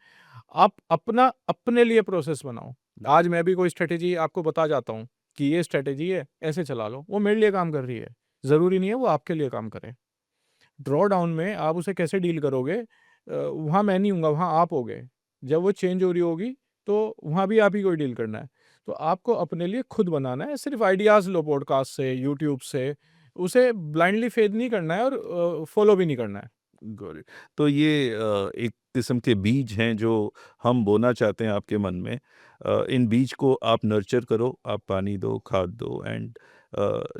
आप अपना अपने लिए प्रोसेस बनाओ। आज मैं भी कोई स्ट्रेटेजी आपको बता जाता हूँ कि ये स्ट्रेटेजी है, ऐसे चला लो, वो मेरे लिए काम कर रही है। ज़रूरी नहीं है वो आपके लिए काम करे। ड्रॉ डाउन में आप उसे कैसे डील करोगे, वहाँ मैं नहीं हूँगा, वहाँ आप होगे। जब वो चेंज हो रही होगी, तो वहाँ भी आप ही को डील करना है। तो आपको अपने लिए खुद बनाना है, सिर्फ़ आइडियाज़ लो पॉडकास्ट से, यूट्यूब से, उसे ब्लाइंडली फ़ेथ नहीं करना है और फ़ॉलो भी नहीं करना है। Got it. तो ये एक किस्म के बीज हैं जो हम बोना चाहते हैं आपके मन में। इन बीज को आप नर्चर करो, आप पानी दो, खाद दो, एंड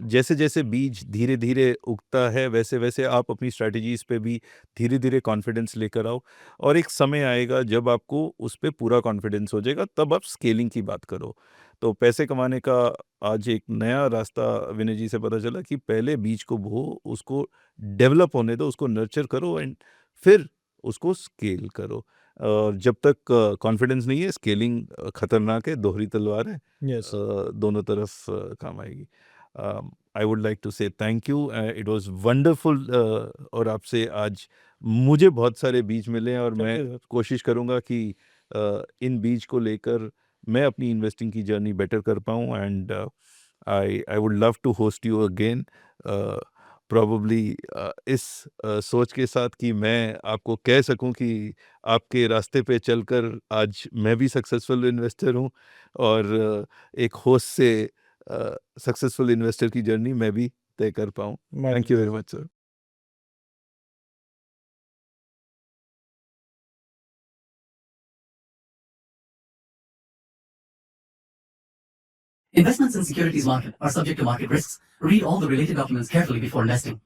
जैसे-जैसे बीज धीरे-धीरे उगता है, वैसे-वैसे आप अपनी स्ट्रैटेजीज़ पे भी धीरे-धीरे कॉन्फिडेंस लेकर आओ, और एक समय आएगा जब आपको उस पे पूरा कॉन्फिडेंस हो जाएगा, तब आप स्केलिंग की बात करो। तो पैसे कमाने का आज एक नया रास्ता विनय जी से पता चला कि पहले बीज को बो, उसको डेवलप होने दो, उसको नर्चर करो, एंड फिर उसको स्केल करो। जब तक कॉन्फिडेंस नहीं है, स्केलिंग खतरनाक है, दोहरी तलवार है, यस। दोनों तरफ काम आएगी। आई वुड लाइक टू से thank you, it was wonderful, और आपसे आज मुझे बहुत सारे बीज मिले हैं, और मैं चलिए सर। कोशिश करूँगा कि इन बीज को लेकर मैं अपनी इन्वेस्टिंग की जर्नी बेटर कर पाऊँ, and I would love to host you again, probably इस सोच के साथ कि मैं आपको कह सकूं कि आपके रास्ते पे चलकर आज मैं भी सक्सेसफुल इन्वेस्टर हूं, और एक होस्ट से सक्सेसफुल इन्वेस्टर की जर्नी मैं भी तय कर पाऊं। मैं thank you very much sir. Investments in securities market are subject to market risks. Read all the related documents carefully before investing.